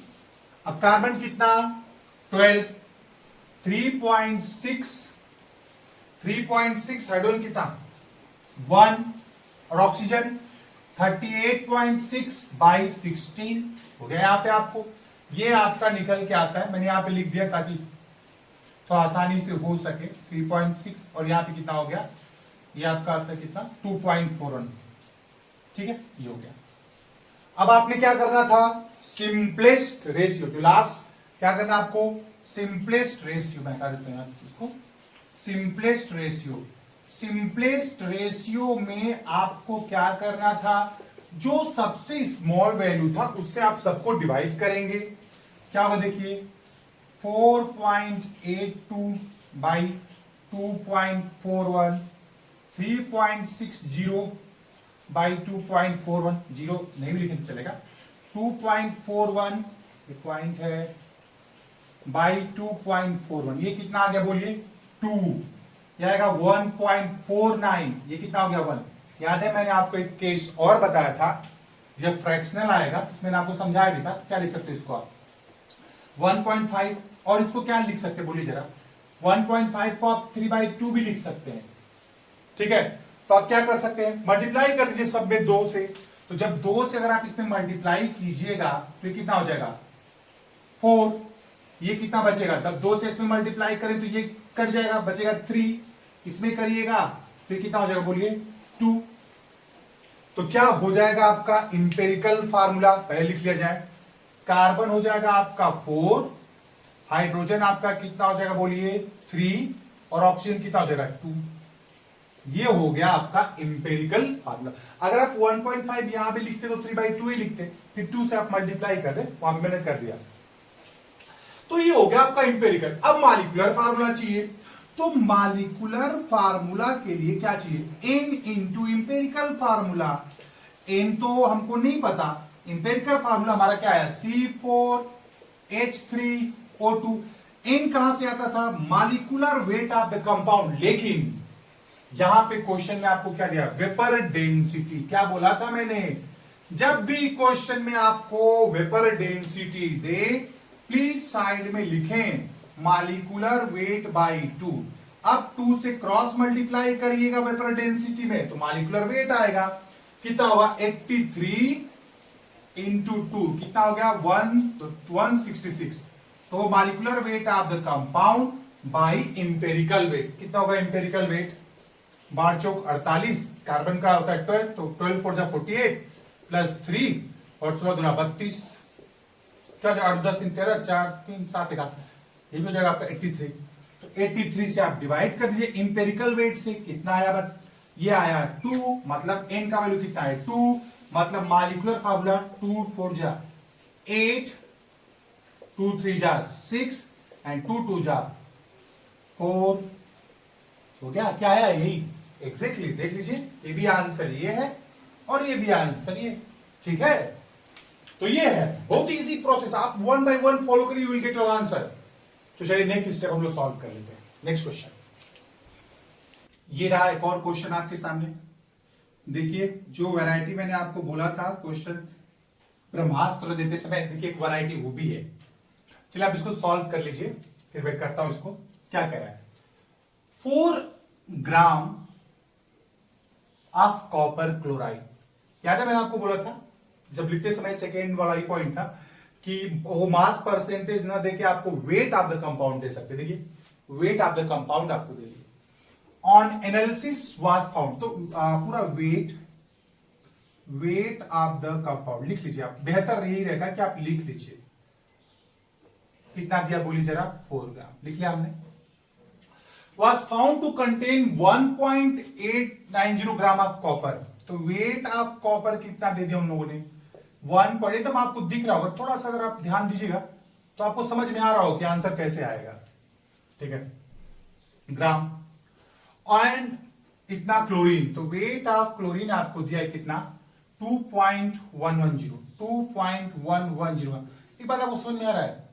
अब कार्बन कितना 12, 3.6 हाइड्रोजन कितना 1, और ऑक्सीजन 38.6 बाई 16 हो गया। यहां पे आपको ये आपका निकल के आता है, मैंने यहां पे लिख दिया ताकि तो आसानी से हो सके। 3.6 और यहां पे कितना हो गया, ये आपका आता है कितना 2.41। ठीक है, ये हो गया। अब आपने क्या करना था, सिंपलेस्ट रेशियो, जो लास्ट क्या करना आपको, सिंपलेस्ट रेशियो, मैं कर देता हूं इसको, सिंपलेस्ट रेशियो। सिंपलेस्ट रेशियो में आपको क्या करना था, जो सबसे स्मॉल वैल्यू था उससे आप सबको डिवाइड करेंगे। क्या होगा देखिए, 4.82 बाई 2.41, 3.60 बाई 2.41, जीरो नहीं भी लिखें चलेगा, 2.41 पॉइंट है बाई 2.41, ये कितना आ गया बोलिए 2, यह आएगा 1.49, ये कितना हो गया 1। याद है मैंने आपको एक केस और बताया था, जब फ्रैक्शनल आएगा तो मैंने आपको समझाया भी था, क्या लिख सकते हो इसको आप 1.5, और इसको क्या लिख सकते हैं बोलिए जरा, 1.5 को आप 3/2 भी लिख सकते हैं। ठीक है, तो आप क्या कर सकते हैं, मल्टीप्लाई कर दीजिए सब में 2 से, तो जब 2 से अगर आप इसमें मल्टीप्लाई कीजिएगा तो ये कितना हो जाएगा 4, ये कितना बचेगा, तब 2 से इसमें मल्टीप्लाई करें तो ये कट जाएगा, बचेगा 3, इसमें करिएगा तो ये कितना हो जाएगा बोलिए 2। तो क्या हो जाएगा आपका इंपेरिकल फार्मूला, पहले लिख लिया जाए, कार्बन हो जाएगा आपका 4, हाइड्रोजन आपका कितना हो जाएगा बोलिए 3, और ऑक्सीजन कितना हो जाएगा 2। ये हो गया आपका इंपेरिकल फार्मूला। अगर आप 1.5 यहां पे लिखते तो 3/2 ही लिखते, फिर 2 से आप मल्टीप्लाई कर दे, वहां पे मैंने कर दिया। तो ये हो गया आपका इंपेरिकल। अब मॉलिक्यूलर फार्मूला चाहिए, तो मॉलिक्यूलर फार्मूला के लिए क्या चाहिए, n into empirical formula. n तो हमको नहीं पता, इंपेरिकल फार्मूला हमारा क्या है, C4H3O2। n कहां से आता था, molecular weight of the compound, लेकिन यहां पे क्वेश्चन में आपको क्या दिया, वेपर डेंसिटी। क्या बोला था मैंने, जब भी क्वेश्चन में आपको vapour density they, please side में लिखें मॉलिक्यूलर वेट बाई 2। अब 2 से क्रॉस मल्टीप्लाई करिएगा वेपर डेंसिटी में तो मॉलिक्यूलर वेट आएगा, कितना होगा 83 इंटू 2, कितना हो गया 166। तो molecular weight of the compound by empirical weight, कितना होगा इंपेरिकल वेट, 12 चौक 48, कार्बन का होता है 12, तो 12 4 जा 48 प्लस 3 और 16 दूना 32, क्या 8 10 3 13 4 3 7 11, ये भी हो जाएगा आपका 83। तो 83 से आप डिवाइड कर दीजिए इंपेरिकल वेट से, कितना आया बट ये आया 2, मतलब n का वैल्यू कितना है 2, मतलब मॉलिक्यूलर फार्मूला 2 4 जा 8, 2 3 जा 6 एंड 2 2 जा 4 हो गया। क्या आया, यही एग्जैक्टली देख लीजिए, ये भी आंसर ये है और ये भी आंसर ये। ठीक है, तो ये है बहुत इजी प्रोसेस, आप 1 by 1 फॉलो करिए, you will get your answer. तो चलिए नेक्स्ट स्टेप हम लोग सॉल्व कर लेते हैं। नेक्स्ट क्वेश्चन ये रहा, एक और क्वेश्चन आपके सामने देखिए। जो वैरायटी मैंने आपको बोला था क्वेश्चन ब्रह्मास्त्र देते समय, देखिए एक वैरायटी वो भी है। चलिए आप इसको सॉल्व कर लीजिए, फिर मैं करता हूं इसको। क्या कह रहा है, 4 ग्राम ऑफ कॉपर क्लोराइड। याद है मैंने आपको बोला था जब लिखते समय सेकेंड वाला ही पॉइंट था कि वो मास परसेंटेज ना देके आपको वेट ऑफ द कंपाउंड दे सकते। देखिए वेट ऑफ द कंपाउंड आपको दे दिए, ऑन एनालिसिस वाज फाउंड, तो पूरा weight weight of the compound लिख लीजिए आप, बेहतर यही रहेगा कि आप लिख लीजिए। कितना दिया बोलिए जरा, 4 ग्राम लिख लिया हमने। was found to contain 1.890 gram of copper. तो वेट ऑफ कॉपर कितना दे दिया उन लोगों ने, 1 पॉइंट, एकदम आपको दिख रहा होगा, थोड़ा सा अगर आप ध्यान दीजिएगा तो आपको समझ में आ रहा हो कि आंसर कैसे आएगा, ठीक है, ग्राम। एंड इतना क्लोरीन, तो वेट ऑफ क्लोरीन आपको दिया है कितना, 2.110, 2.110। एक बात आपको समझ में आ रहा है,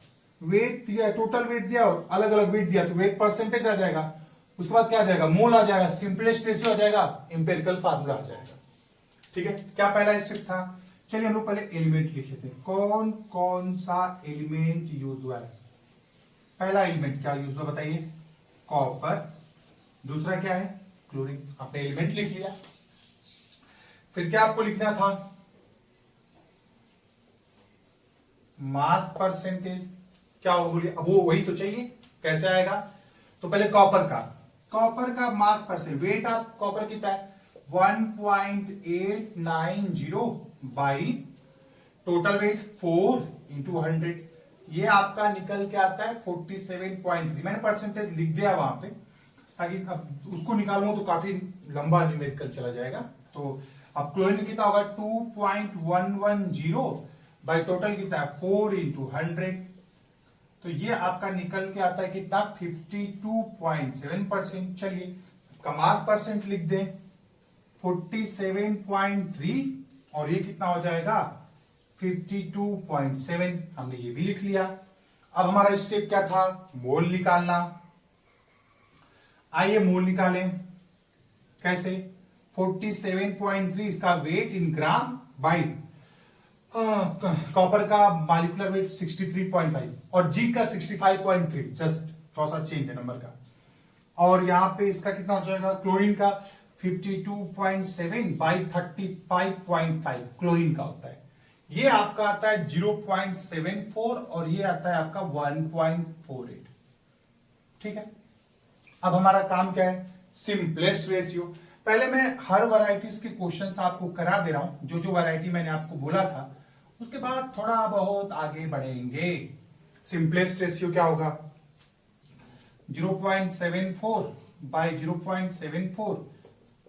वेट दिया है, टोटल वेट दिया और अलग अलग वेट दिया, तो वेट परसेंटेज आ जाएगा, उसके बाद क्या आ जाएगा, मोल आ जाएगा, सिंपलेस्ट रेशियो आ जाएगा, एम्पिरिकल फार्मूला आ जाएगा, ठीक है। क्या पहला स्टेप था, चलिए हम लोग पहले एलिमेंट लिख लेते हैं, कौन कौन सा एलिमेंट यूज हुआ है। पहला एलिमेंट क्या यूज हुआ बताइए, कॉपर, दूसरा क्या है, क्लोरीन। आपने एलिमेंट लिख लिया, फिर क्या आपको लिखना था, मास परसेंटेज क्या हो बोलिए, अब वो वही तो चाहिए, कैसे आएगा, तो पहले कॉपर का मास परसेंट, वेट ऑफ कॉपर कितना है, 1.890 बाई टोटल वेट 4 इंटू 100, ये आपका निकल के आता है 47.3। मैंने परसेंटेज लिख दिया वहां पे, ताकि अब उसको निकालूंगा तो काफी लंबा न्यूमेरिकल चला जाएगा। तो अब क्लोरीन कितना होगा, 2.110 बाई टोटल कितना है 4 इंटू 100, तो ये आपका निकल के आता है कितना, 52.7%। चलिए का मास परसेंट लिख दें 47.3 और ये कितना हो जाएगा 52.7, हमने ये भी लिख लिया। अब हमारा स्टेप क्या था, मोल निकालना। आइए मोल निकालें, कैसे, 47.3 इसका weight in gram by copper का मॉलिक्यूलर वेट 63.5 और जी का 65.3, जस्ट थोड़ा सा चेंज है नंबर का, और यहां पे इसका कितना हो जाएगा, क्लोरीन का 52.7 बाई 35.5 क्लोरीन का होता है, ये आपका आता है 0.74 और ये आता है आपका 1.48, ठीक है। अब हमारा काम क्या है, सिंपलेस्ट रेशियो। पहले मैं हर वैरायटीज के क्वेश्चंस आपको करा दे रहा हूं, जो जो वैरायटी मैंने आपको बोला था, उसके बाद थोड़ा बहुत आगे बढ़ेंगे। सिंपलेस्ट रेशियो क्या होगा, 0.74 बाई 0.74,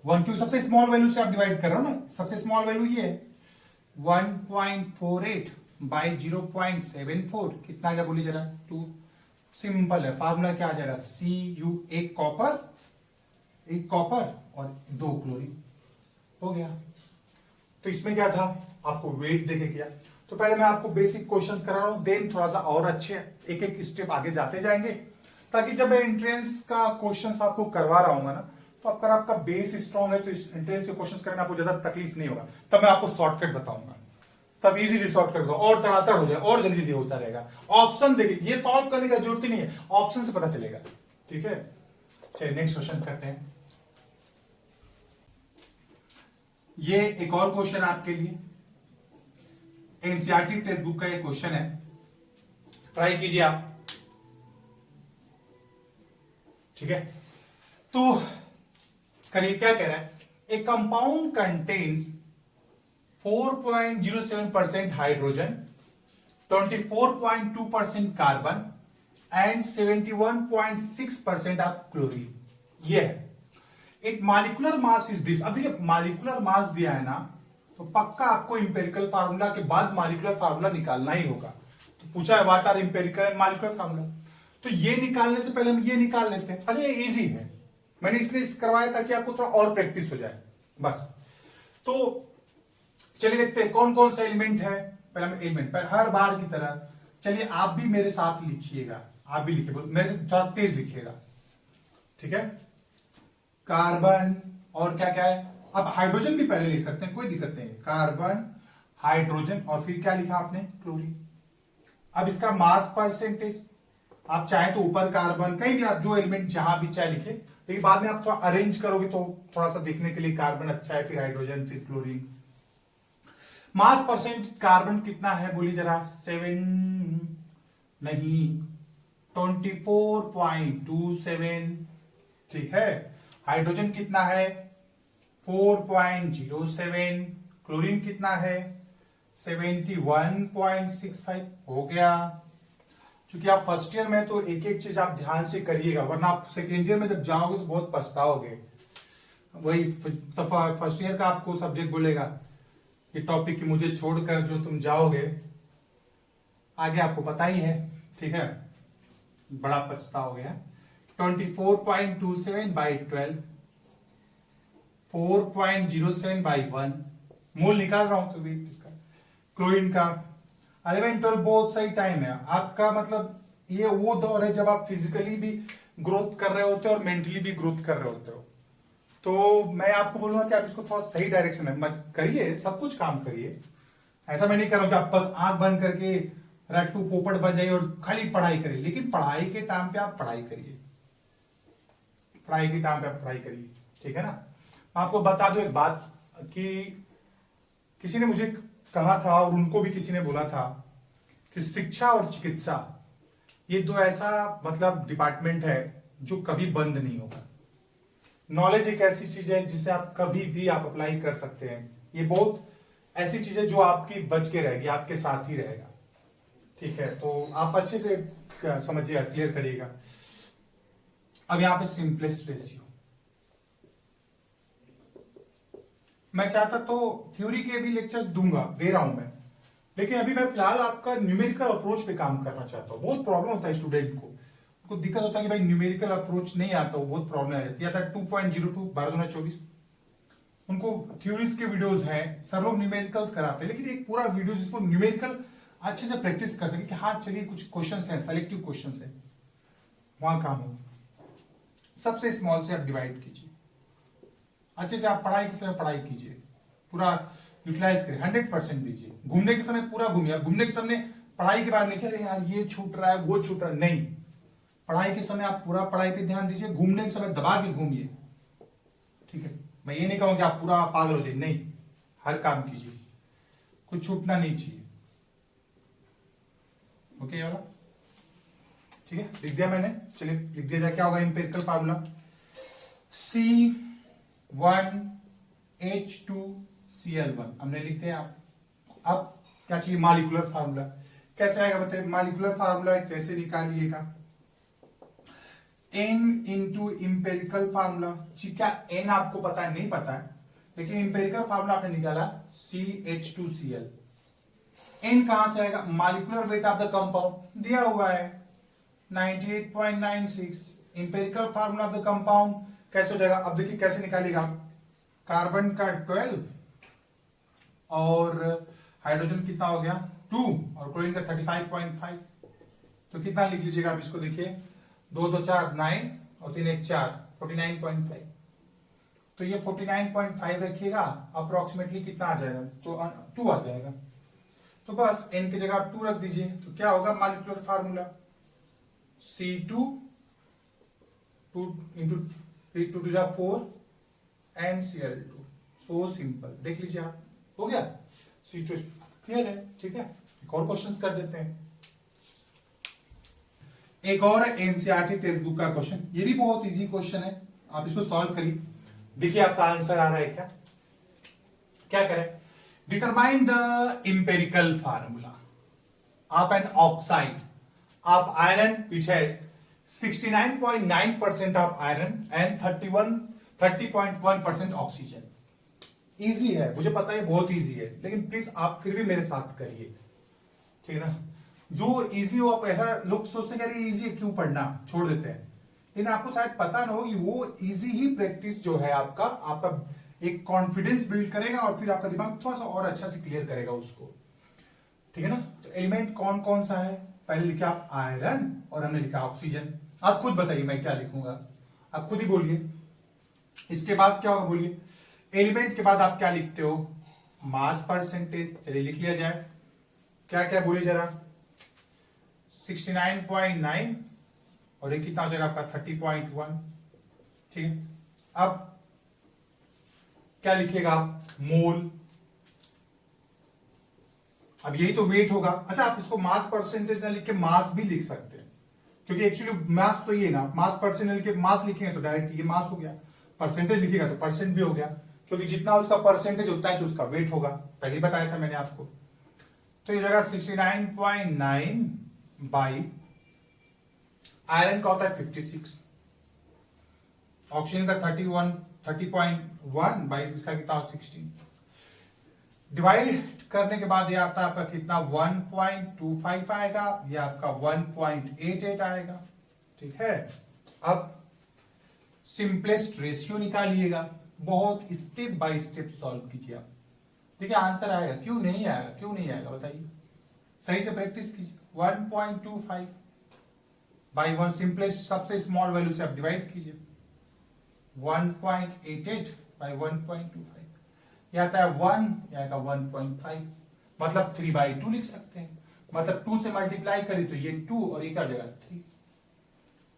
1 क्यों सबसे स्मॉल वैल्यू से आप डिवाइड कर रहे हो ना, सबसे स्मॉल वैल्यू ये है, 1.48 बाई 0.74 कितना आ गया बोलिए जरा, 2। सिंपल है, फार्मूला क्या आ जाएगा, Cu, एक कॉपर और 2 क्लोरीन, हो गया। तो इसमें क्या था, आपको वेट देके किया। तो पहले मैं आपको बेसिक क्वेश्चंस करा रहा हूं, देन थोड़ा सा और अच्छे एक एक स्टेप आगे जाते जाएंगे, ताकि जब मैं एंट्रेंस का क्वेश्चंस आपको करवा रहा हूं ना, तो अगर आपका बेस स्ट्रॉन्ग है तो इस एंट्रेंस के क्वेश्चंस करने में आपको ज्यादा तकलीफ नहीं होगा, तब मैं आपको शॉर्टकट बताऊंगा, तब इजी से शॉर्टकट दो और तड़ातड़ हो जाए और जल्दी जल्दी होता रहेगा। ऑप्शन देखिए, ये सॉल्व करने का जरूरत ही नहीं है, ऑप्शन से पता चलेगा, ठीक है। चलिए नेक्स्ट क्वेश्चन करते हैं। ये एक और क्वेश्चन आपके लिए, एनसीईआरटी टेक्स्ट बुक का ये क्वेश्चन है, ट्राई कीजिए आप, ठीक है। तो करिए क्या कह रहा है, ए compound contains 4.07% hydrogen, 24.2% carbon and 71.6% of chlorine, ये है। एक मॉलिक्यूलर मास इज दिस। अब देखिए मॉलिक्यूलर मास दिया है ना, तो पक्का आपको इंपेरिकल फार्मूला के बाद मॉलिक्यूलर फार्मूला निकालना ही होगा। तो पूछा है what are empirical molecular formula, तो ये निकालने से पहले हम ये निकाल लेते हैं। अच्छा ये इजी है, मैंने इसलिए करवाया ताकि आपको थोड़ा और प्रैक्टिस हो जाए बस। तो चलिए देखते हैं कौन कौन सा एलिमेंट है। पहले हम एलिमेंट हर बार की तरह, चलिए आप भी मेरे साथ लिखिएगा, आप भी लिखिए, मेरे से थोड़ा तेज लिखिएगा, ठीक है। कार्बन और क्या क्या है, अब हाइड्रोजन भी पहले लिख सकते हैं, कोई दिक्कत नहीं है, कार्बन हाइड्रोजन और फिर क्या लिखा आपने, क्लोरीन। अब इसका मास परसेंटेज आप चाहे तो ऊपर कार्बन, कहीं भी आप जो एलिमेंट जहां भी चाहे लिखे, लेकिन बाद में आप थोड़ा अरेंज करोगे तो थोड़ा सा देखने के लिए कार्बन अच्छा है, फिर हाइड्रोजन, फिर क्लोरीन। मास परसेंट कार्बन कितना है बोलिए जरा, 7 नहीं 24.27, ठीक है। हाइड्रोजन कितना है 4.07, क्लोरीन कितना है 71.65 हो गया। क्योंकि आप फर्स्ट ईयर में तो एक एक चीज आप ध्यान से करिएगा, वरना आप सेकेंड ईयर में जब जाओगे तो बहुत पछताओगे। वही फर्स्ट ईयर का आपको सब्जेक्ट बोलेगा ये टॉपिक की मुझे छोड़कर जो तुम जाओगे आगे आपको पता ही है, ठीक है, बड़ा पछताओगे। 24.27/12 4.07/1 मोल निकाल रहा हूं तो वेट इसका क्लोरीन का। 11 12 बहुत सही टाइम है आपका, मतलब ये वो दौर है जब आप फिजिकली भी ग्रोथ कर रहे होते हो और मेंटली भी ग्रोथ कर रहे होते हो। तो मैं आपको बोलूंगा कि आप इसको थोड़ा सही डायरेक्शन में मत करिए, सब कुछ काम करिए। ऐसा मैं नहीं कर रहा हूं कि आप बस आंख बंद करके रट्टू पोपट बन जाइए और खाली पढ़ाई करिए, लेकिन पढ़ाई के टाइम पे आप पढ़ाई करिए, पढ़ाई के टाइम पे आप पढ़ाई करिए, ठीक है ना। आपको बता दूं एक बात कि किसी ने मुझे कहा था और उनको भी किसी ने बोला था कि शिक्षा और चिकित्सा ये दो ऐसा मतलब डिपार्टमेंट है जो कभी बंद नहीं होगा। नॉलेज एक ऐसी चीज है जिसे आप कभी भी आप अप्लाई कर सकते हैं। ये बहुत ऐसी चीज है जो आपकी बच के रहेगी, आपके साथ ही रहेगा, ठीक है। तो आप अच्छे से समझिएगा, क्लियर करिएगा। अब यहां पे सिंपलेस्ट रेशियो मैं चाहता तो थ्योरी के भी लेक्चर्स दे रहा हूं मैं, लेकिन अभी मैं फिलहाल आपका न्यूमेरिकल अप्रोच पे काम करना चाहता हूं। बहुत प्रॉब्लम होता है स्टूडेंट को, उनको दिक्कत होता है कि भाई न्यूमेरिकल अप्रोच नहीं आता, वो बहुत प्रॉब्लम आ जाती है। 2.02 12/24 उनको थ्योरीज के वीडियोस हैं, सर लोग न्यूमेरिकल्स कराते हैं, लेकिन एक पूरा वीडियो जिसको न्यूमेरिकल अच्छे से प्रैक्टिस कर सके कि हाँ चलिए कुछ क्वेश्चंस हैं, सेलेक्टिव क्वेश्चंस हैं, वहां काम हो। सबसे स्मॉल से आप डिवाइड कीजिए, अच्छे से आप पढ़ाई के समय पढ़ाई कीजिए, पूरा यूटिलाइज करिए, 100% दीजिए। घूमने के समय पूरा घूमिए, घूमने के समय पढ़ाई के बारे में लिखे अरे यार ये छूट रहा है वो छूट रहा है, नहीं। पढ़ाई के समय आप पूरा पढ़ाई पे ध्यान दीजिए, घूमने के समय दबा के घूमिए, ठीक है। मैं ये नहीं कहूं कि आप पूरा पागल हो जाइए, नहीं, हर काम कीजिए, कुछ छूटना नहीं चाहिए, ओके ये वाला, ठीक है। लिख दिया मैंने, चलिए लिख दिया जाए। क्या होगा एम्पिरिकल फार्मूला C1H2Cl1 हमने लिख दिया। अब क्या चाहिए मॉलिक्यूलर फार्मूला, कैसे आएगा बताइए। मॉलिक्यूलर फार्मूला कैसे निकालिएगा, N इंटू इंपेरिकल फार्मूला। क्या N आपको पता है? नहीं पता है, लेकिन इंपेरिकल फार्मूला आपने निकाला CH2Cl। N कहां से आएगा? Molecular weight of the compound दिया हुआ है 98.96। Empirical formula of the compound कैसे हो जाएगा? अब देखिए कैसे निकालेगा। कार्बन का 12 और हाइड्रोजन कितना हो गया 2 और क्लोरीन का 35.5, तो कितना लिख लीजिएगा आप इसको। देखिए 2 2 4 9 और 3 1 4 49.5, तो ये 49.5 रखिएगा, अप्रोक्सीमेटली कितना आ जाएगा? तो 2 आ जाएगा। तो बस n की जगह आप 2 रख दीजिए, तो क्या होगा molecular formula C2 2 into 3 2 2 4 and Cl2। So simple, देख लीजिए आप, हो गया। C2 क्लियर है, ठीक है। एक और क्वेश्चन कर देते हैं, एक और एनसीईआरटी टेक्स्ट बुक का क्वेश्चन, ये भी बहुत इजी क्वेश्चन है, आप इसको सॉल्व करिए, देखिए आपका आंसर आ रहा है क्या। क्या करें? Determine the empirical formula of an oxide of iron which has 69.9% of iron and 30.1% oxygen. Easy है, मुझे पता है बहुत इजी है, लेकिन प्लीज आप फिर भी मेरे साथ करिए, ठीक है ना। जो इजी हो, आप ऐसा लोग सोचते हैं कि इजी है क्यों पढ़ना, छोड़ देते हैं, लेकिन आपको शायद पता ना हो कि वो इजी ही प्रैक्टिस जो है आपका एक कॉन्फिडेंस बिल्ड करेगा और फिर आपका दिमाग थोड़ा सा और अच्छा से क्लियर करेगा उसको, ठीक है ना। तो एलिमेंट कौन कौन सा है? पहले लिखा आप आयरन और हमने लिखा ऑक्सीजन। आप खुद बताइए मैं क्या लिखूंगा, आप खुद ही बोलिए। इसके बाद क्या होगा बोलिए? एलिमेंट के बाद आप क्या लिखते हो? Mass percentage. चलिए लिख लिया जाए, क्या क्या बोलिए जरा। 69.9 और एक कितना हो जाएगा आपका 30.1, ठीक है। अब क्या लिखिएगा आप? मोल। अब यही तो वेट होगा। अच्छा, आप इसको मास परसेंटेज ना लिख के मास भी लिख सकते हैं, क्योंकि एक्चुअली मास तो ये ना, मास परसेंटेज लिख के मास लिखेंगे तो डायरेक्ट ये मास हो गया, परसेंटेज लिखेगा तो परसेंट भी हो गया, क्योंकि जितना उसका परसेंटेज उतना ही तो उसका वेट होगा, पहले ही बताया था मैंने आपको। तो ये जगह 69.9 बाई आयरन का होता है 56, ऑक्सीजन का 30.1 बाई इसका कितना 16, डिवाइड करने के बाद ये आता है आपका कितना 1.25 आएगा, ये आपका 1.88 आएगा। ठीक है, अब सिंपलेस्ट रेशियो निकालिएगा, बहुत स्टेप बाय स्टेप सॉल्व कीजिए आप। ठीक है, आंसर आएगा, क्यों नहीं आएगा, क्यों नहीं आएगा बताइए, सही से प्रैक्टिस कीजिए। 1.25 बाई 1, सिंपलेस्ट सबसे स्मॉल वैल्यू से आप डिवाइड कीजिए, 1.88 बाई 1.25, ये आता है 1, ये आएगा 1.5, मतलब 3/2 लिख सकते हैं, मतलब 2 से मल्टीप्लाई करें तो ये 2 और ये क्या हो जाएगा 3,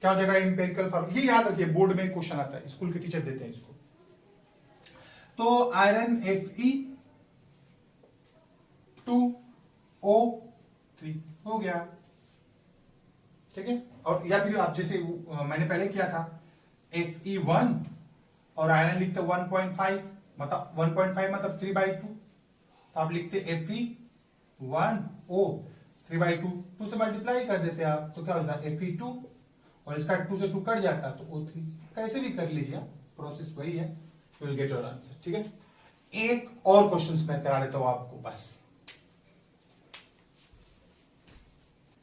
क्या हो जाएगा इंपेरिकल फॉर्मूला। ये याद रखिए, बोर्ड में क्वेश्चन आता है, स्कूल के टीचर देते हैं इसको। तो आयरन Fe2O3 हो गया। ठीक है, और या फिर आप जैसे मैंने पहले किया था Fe1 और आयरन लिखते 1.5, मतलब 1.5 मतलब 3/2, तो आप लिखते Fe1O 3/2, 2 से मल्टीप्लाई कर देते आप तो क्या होता है Fe2 और इसका 2 से 2 कट जाता है तो O3, कैसे भी कर लीजिए, प्रोसेस वही है, you will get your answer. ठीक है, एक और क्वेश्चन मैं करा देता हूं आपको बस।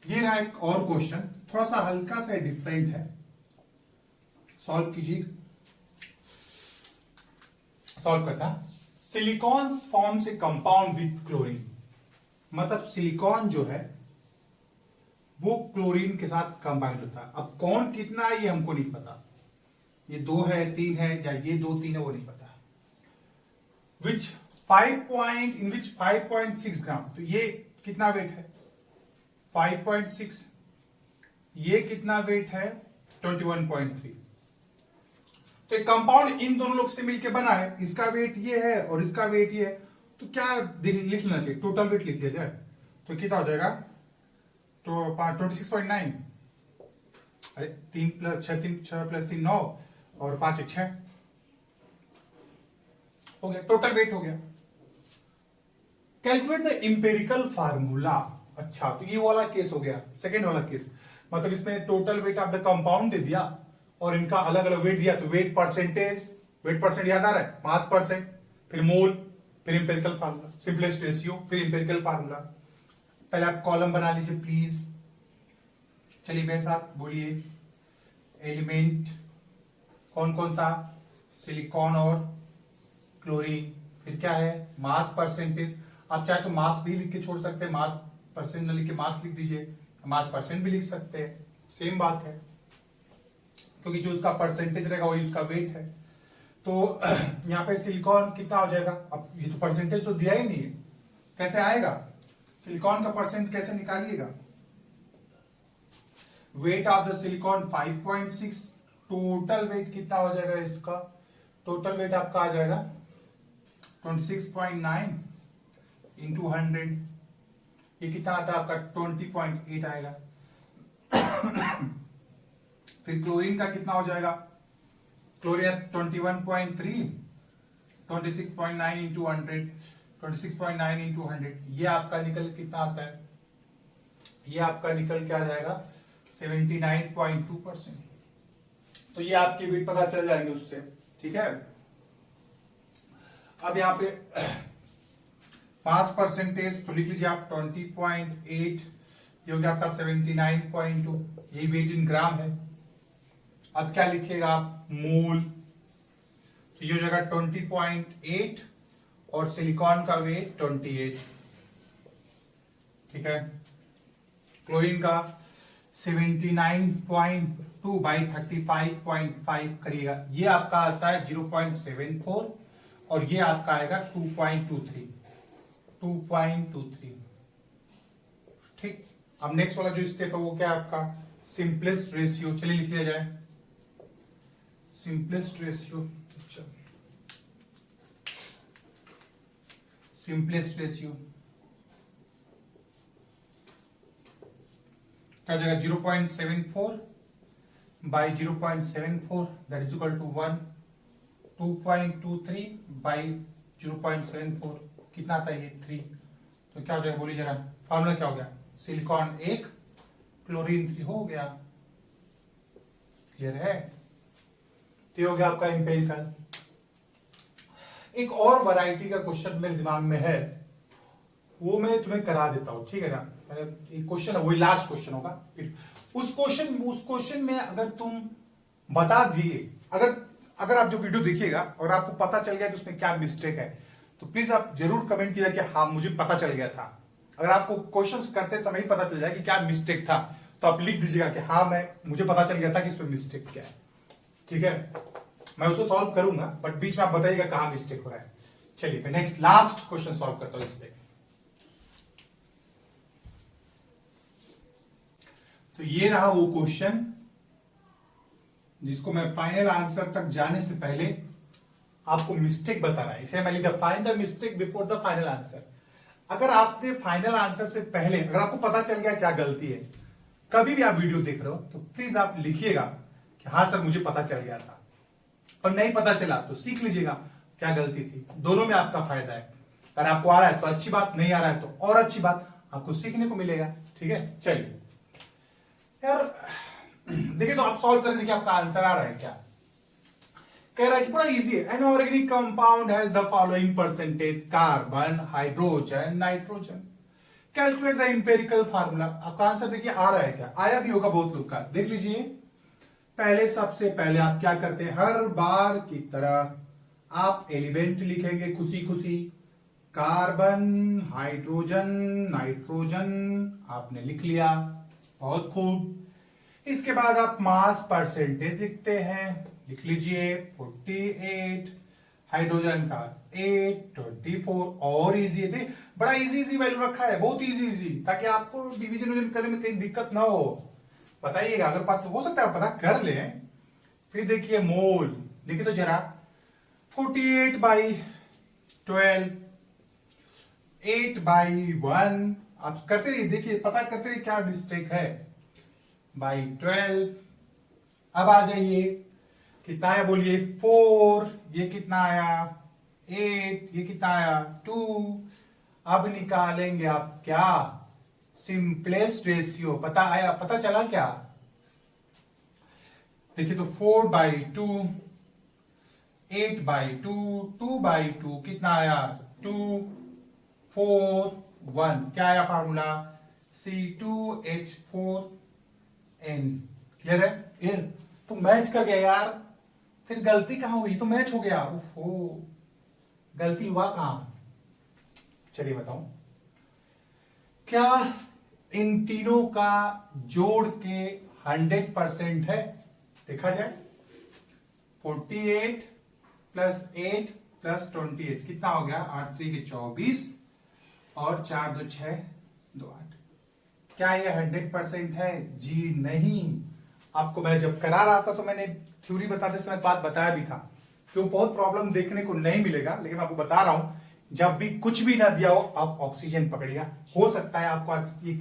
ये रहा एक और क्वेश्चन, थोड़ा सा हल्का सा डिफरेंट है, सॉल्व कीजिए। सॉल्व करता, silicon forms a compound with chlorine, मतलब सिलिकॉन जो है वो क्लोरीन के साथ कंबाइंड होता है। अब कौन कितना है ये हमको नहीं पता, ये 2 है 3 है या ये 2 3 है वो नहीं पता। विच 5.6 ग्राम, तो ये कितना वेट है 5.6, ये कितना वेट है 21.3। तो एक कंपाउंड इन दोनों लोग से मिलके बना है, इसका वेट ये है और इसका वेट ये है, तो क्या लिख लेना चाहिए, टोटल वेट लिख लिया जाए तो कितना हो जाएगा, तो 26.9, अरे 3 + 6 3 6 + 3 9 और 5 1 6 हो गया, टोटल वेट हो गया। कैलकुलेट द इंपेरिकल फार्मूला, अच्छा तो ये वाला केस हो गया, सेकेंड वाला केस, मतलब इसमें total weight of the compound दे दिया और इनका अलग अलग वेट दिया, तो वेट परसेंटेज, वेट परसेंट याद आ रहा है, मास परसेंट, फिर मोल, फिर इंपेरिकल फार्मूला, सिंपलेस्ट रेशियो, फिर इंपेरिकल फार्मूला। पहले आप कॉलम बना लीजिए प्लीज, चलिए मेरे साथ बोलिए, एलिमेंट कौन कौन सा, सिलिकॉन और क्लोरीन, फिर क्या है मास परसेंटेज, आप चाहे तो मास भी लिख के छोड़ सकते हैं, मास परसेंट न लिख के मास लिख दीजिए, मास परसेंट भी लिख सकते हैं, सेम बात है, क्योंकि जो उसका परसेंटेज रहेगा वही उसका वेट है। तो यहाँ पे सिलिकॉन कितना हो जाएगा, अब ये तो परसेंटेज तो दिया ही नहीं है, कैसे आएगा, सिलिकॉन का परसेंट कैसे निकालिएगा, weight of the silicon 5.6, total weight कितना हो जाएगा इसका, टोटल वेट आपका आ जाएगा 26.9 इंटू 100, ये कितना आता है आपका 20.8 आएगा। फिर क्लोरीन का कितना हो जाएगा, क्लोरीन 21.3, 26.9 इंटू 100, 26.9 इंटू 100, ये आपका निकल कितना आता है, ये आपका निकल क्या जाएगा 79.2%, तो ये आपके वेट पता चल जाएंगे उससे। ठीक है, अब यहाँ पे मास परसेंटेज तो लिख लीजिए आप 20.8, ये हो गया आपका 79.2, ये वेट इन ग्राम है। अब क्या लिखिएगा आप, मोल, तो ये हो जाएगा 20.8 और सिलिकॉन का वेट 28। ठीक है, क्लोरीन का 79.2 बाई 35.5 करिएगा, ये आपका आता है 0.74 और ये आपका आएगा 2.23। ठीक, अब नेक्स्ट वाला जो स्टेप है वो क्या है आपका, सिंपलेस्ट रेशियो, चलिए लिख लिया जाए सिंपलेस्ट रेशियो, सिंपलेस्ट रेशियो क्या हो जाएगा 0.74 by 0.74 that is equal to 1, 2.23 by 0.74 कितना आता है ये 3। तो क्या हो जाएगा बोलिए जरा, फॉर्मूला क्या हो गया, सिलिकॉन 1 क्लोरीन 3 हो गया। क्लियर है, तो हो गया आपका एम्पिरिकल। एक और वैरायटी का क्वेश्चन मेरे दिमाग में है, वो मैं तुम्हें करा देता हूं, ठीक है ना। एक क्वेश्चन है, वही लास्ट क्वेश्चन होगा। फिर उस क्वेश्चन में अगर तुम बता दिए, अगर आप जो वीडियो देखिएगा और आपको पता चल गया कि उसमें क्या मिस्टेक है, तो प्लीज आप जरूर कमेंट कीजिए कि हाँ मुझे पता चल गया था। अगर आपको क्वेश्चंस करते समय ही पता चल जाए कि क्या मिस्टेक था, तो आप लिख दीजिएगा कि हाँ मुझे पता चल गया था कि इसमें मिस्टेक क्या है। ठीक है, मैं उसको सॉल्व करूंगा, बट बीच में आप बताइएगा कहां मिस्टेक हो रहा है। चलिए मैं नेक्स्ट लास्ट क्वेश्चन सॉल्व करता हूं इस पे। तो ये रहा वो क्वेश्चन जिसको मैं फाइनल आंसर तक जाने से पहले आपको मिस्टेक बताना है। इसे मैं लिखा find the mistake before the final answer. अगर आपने फाइनल आंसर से पहले अगर आपको पता चल गया क्या गलती है, कभी भी आप वीडियो देख रहे हो तो प्लीज आप लिखिएगा कि हाँ सर मुझे पता चल गया था, और नहीं पता चला तो सीख लीजिएगा क्या गलती थी। दोनों में आपका फायदा है। अगर आपको आ रहा है तो अच्छी बात, नहीं आ रहा है तो और अच्छी बात, आपको सीखने को मिलेगा। ठीक है, चलिए यार देखिए, तो आप सॉल्व कर देखिए आपका आंसर आ रहा है क्या। कह रहा है कि बड़ा इजी है। An organic compound has the following percentage carbon, hydrogen, nitrogen. Calculate the empirical formula. आपका आंसर देखिए आ रहा है क्या, आया भी होगा बहुत लोग का, देख लीजिए। पहले सबसे पहले आप क्या करते हैं, हर बार की तरह आप एलिमेंट लिखेंगे खुशी खुशी। कार्बन, हाइड्रोजन, नाइट्रोजन आपने लिख लिया, बहुत खूब। इसके बाद आप मास परसेंटेज लिखते हैं, लिख लीजिए 48, हाइड्रोजन का 8, 24। और इजी है, बड़ा इजी वैल्यू रखा है, बहुत इजी, ताकि आपको डिवीजन करने में कहीं दिक्कत ना हो। बताइएगा, अगर पता हो सकता है पता कर ले। फिर देखिए मोल, देखिए तो जरा 48/12, 8/1 आप करते रहिए, देखिए पता करते रहिए क्या मिस्टेक है। /12। अब आ जाइए, कितना आया बोलिए, 4। ये कितना आया, 8। ये कितना आया, 2। अब निकालेंगे आप क्या, सिंपलेस्ट रेशियो। पता चला क्या, देखिए तो 4/2, 8/2, 2/2 कितना आया, 2, 4, 1। क्या आया फार्मूला, C2H4n। क्लियर है, फिर तो मैच कर गया यार। फिर गलती कहां हुई, तो मैच हो गया। ओहो, गलती हुआ कहां, चलिए बताऊं। क्या इन तीनों का जोड़ के 100% है, देखा जाए। 48 + 8 + 28 कितना हो गया, 8 3 के 24 और 4 2 6 2 8। क्या ये 100% है, जी नहीं। आपको मैं जब करा रहा था तो मैंने थ्योरी बताते समय बात बताया भी था कि वो बहुत प्रॉब्लम देखने को नहीं मिलेगा, लेकिन आपको बता रहा हूं जब भी कुछ भी ना दिया हो आप ऑक्सीजन पकड़िएगा। हो सकता है आपको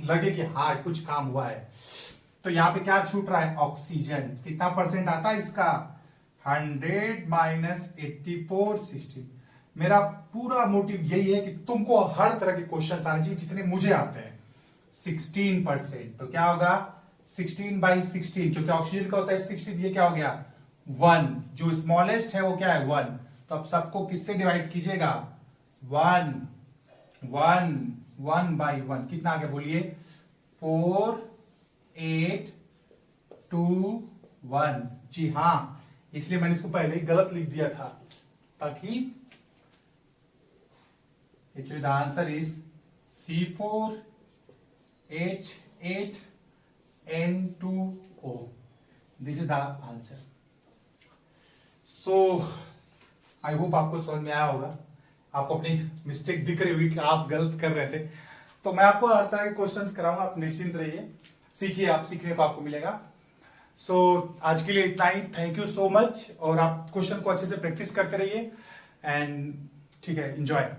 लगे कि हाँ कुछ काम हुआ है। तो यहां पे क्या छूट रहा है, ऑक्सीजन। कितना परसेंट आता है इसका, 100 - 84 16। मेरा पूरा मोटिव यही है कि तुमको हर तरह के क्वेश्चन आने चाहिए जितने मुझे आते हैं। 16%, तो क्या होगा 16/16, क्योंकि ऑक्सीजन का होता है 16। ये क्या हो गया 1, जो स्मॉलेस्ट है वो क्या है 1। तो अब सबको किससे डिवाइड कीजिएगा, 1 1 1/1। कितना आ गया बोलिए, 4 8 2 1। जी हाँ, इसलिए मैंने इसको पहले ही गलत लिख दिया था, ताकि actually the answer is C4H8N2O। This is the answer. So I hope आपको समझ में आया होगा। आपको अपनी मिस्टेक दिख रही हुई कि आप गलत कर रहे थे, तो मैं आपको हर तरह के क्वेश्चंस कराऊंगा, आप निश्चिंत रहिए, सीखिए, आप सीखने को आपको मिलेगा। सो आज के लिए इतना ही, थैंक यू सो मच। और आप क्वेश्चन को अच्छे से प्रैक्टिस करते रहिए एंड ठीक है, एंजॉय।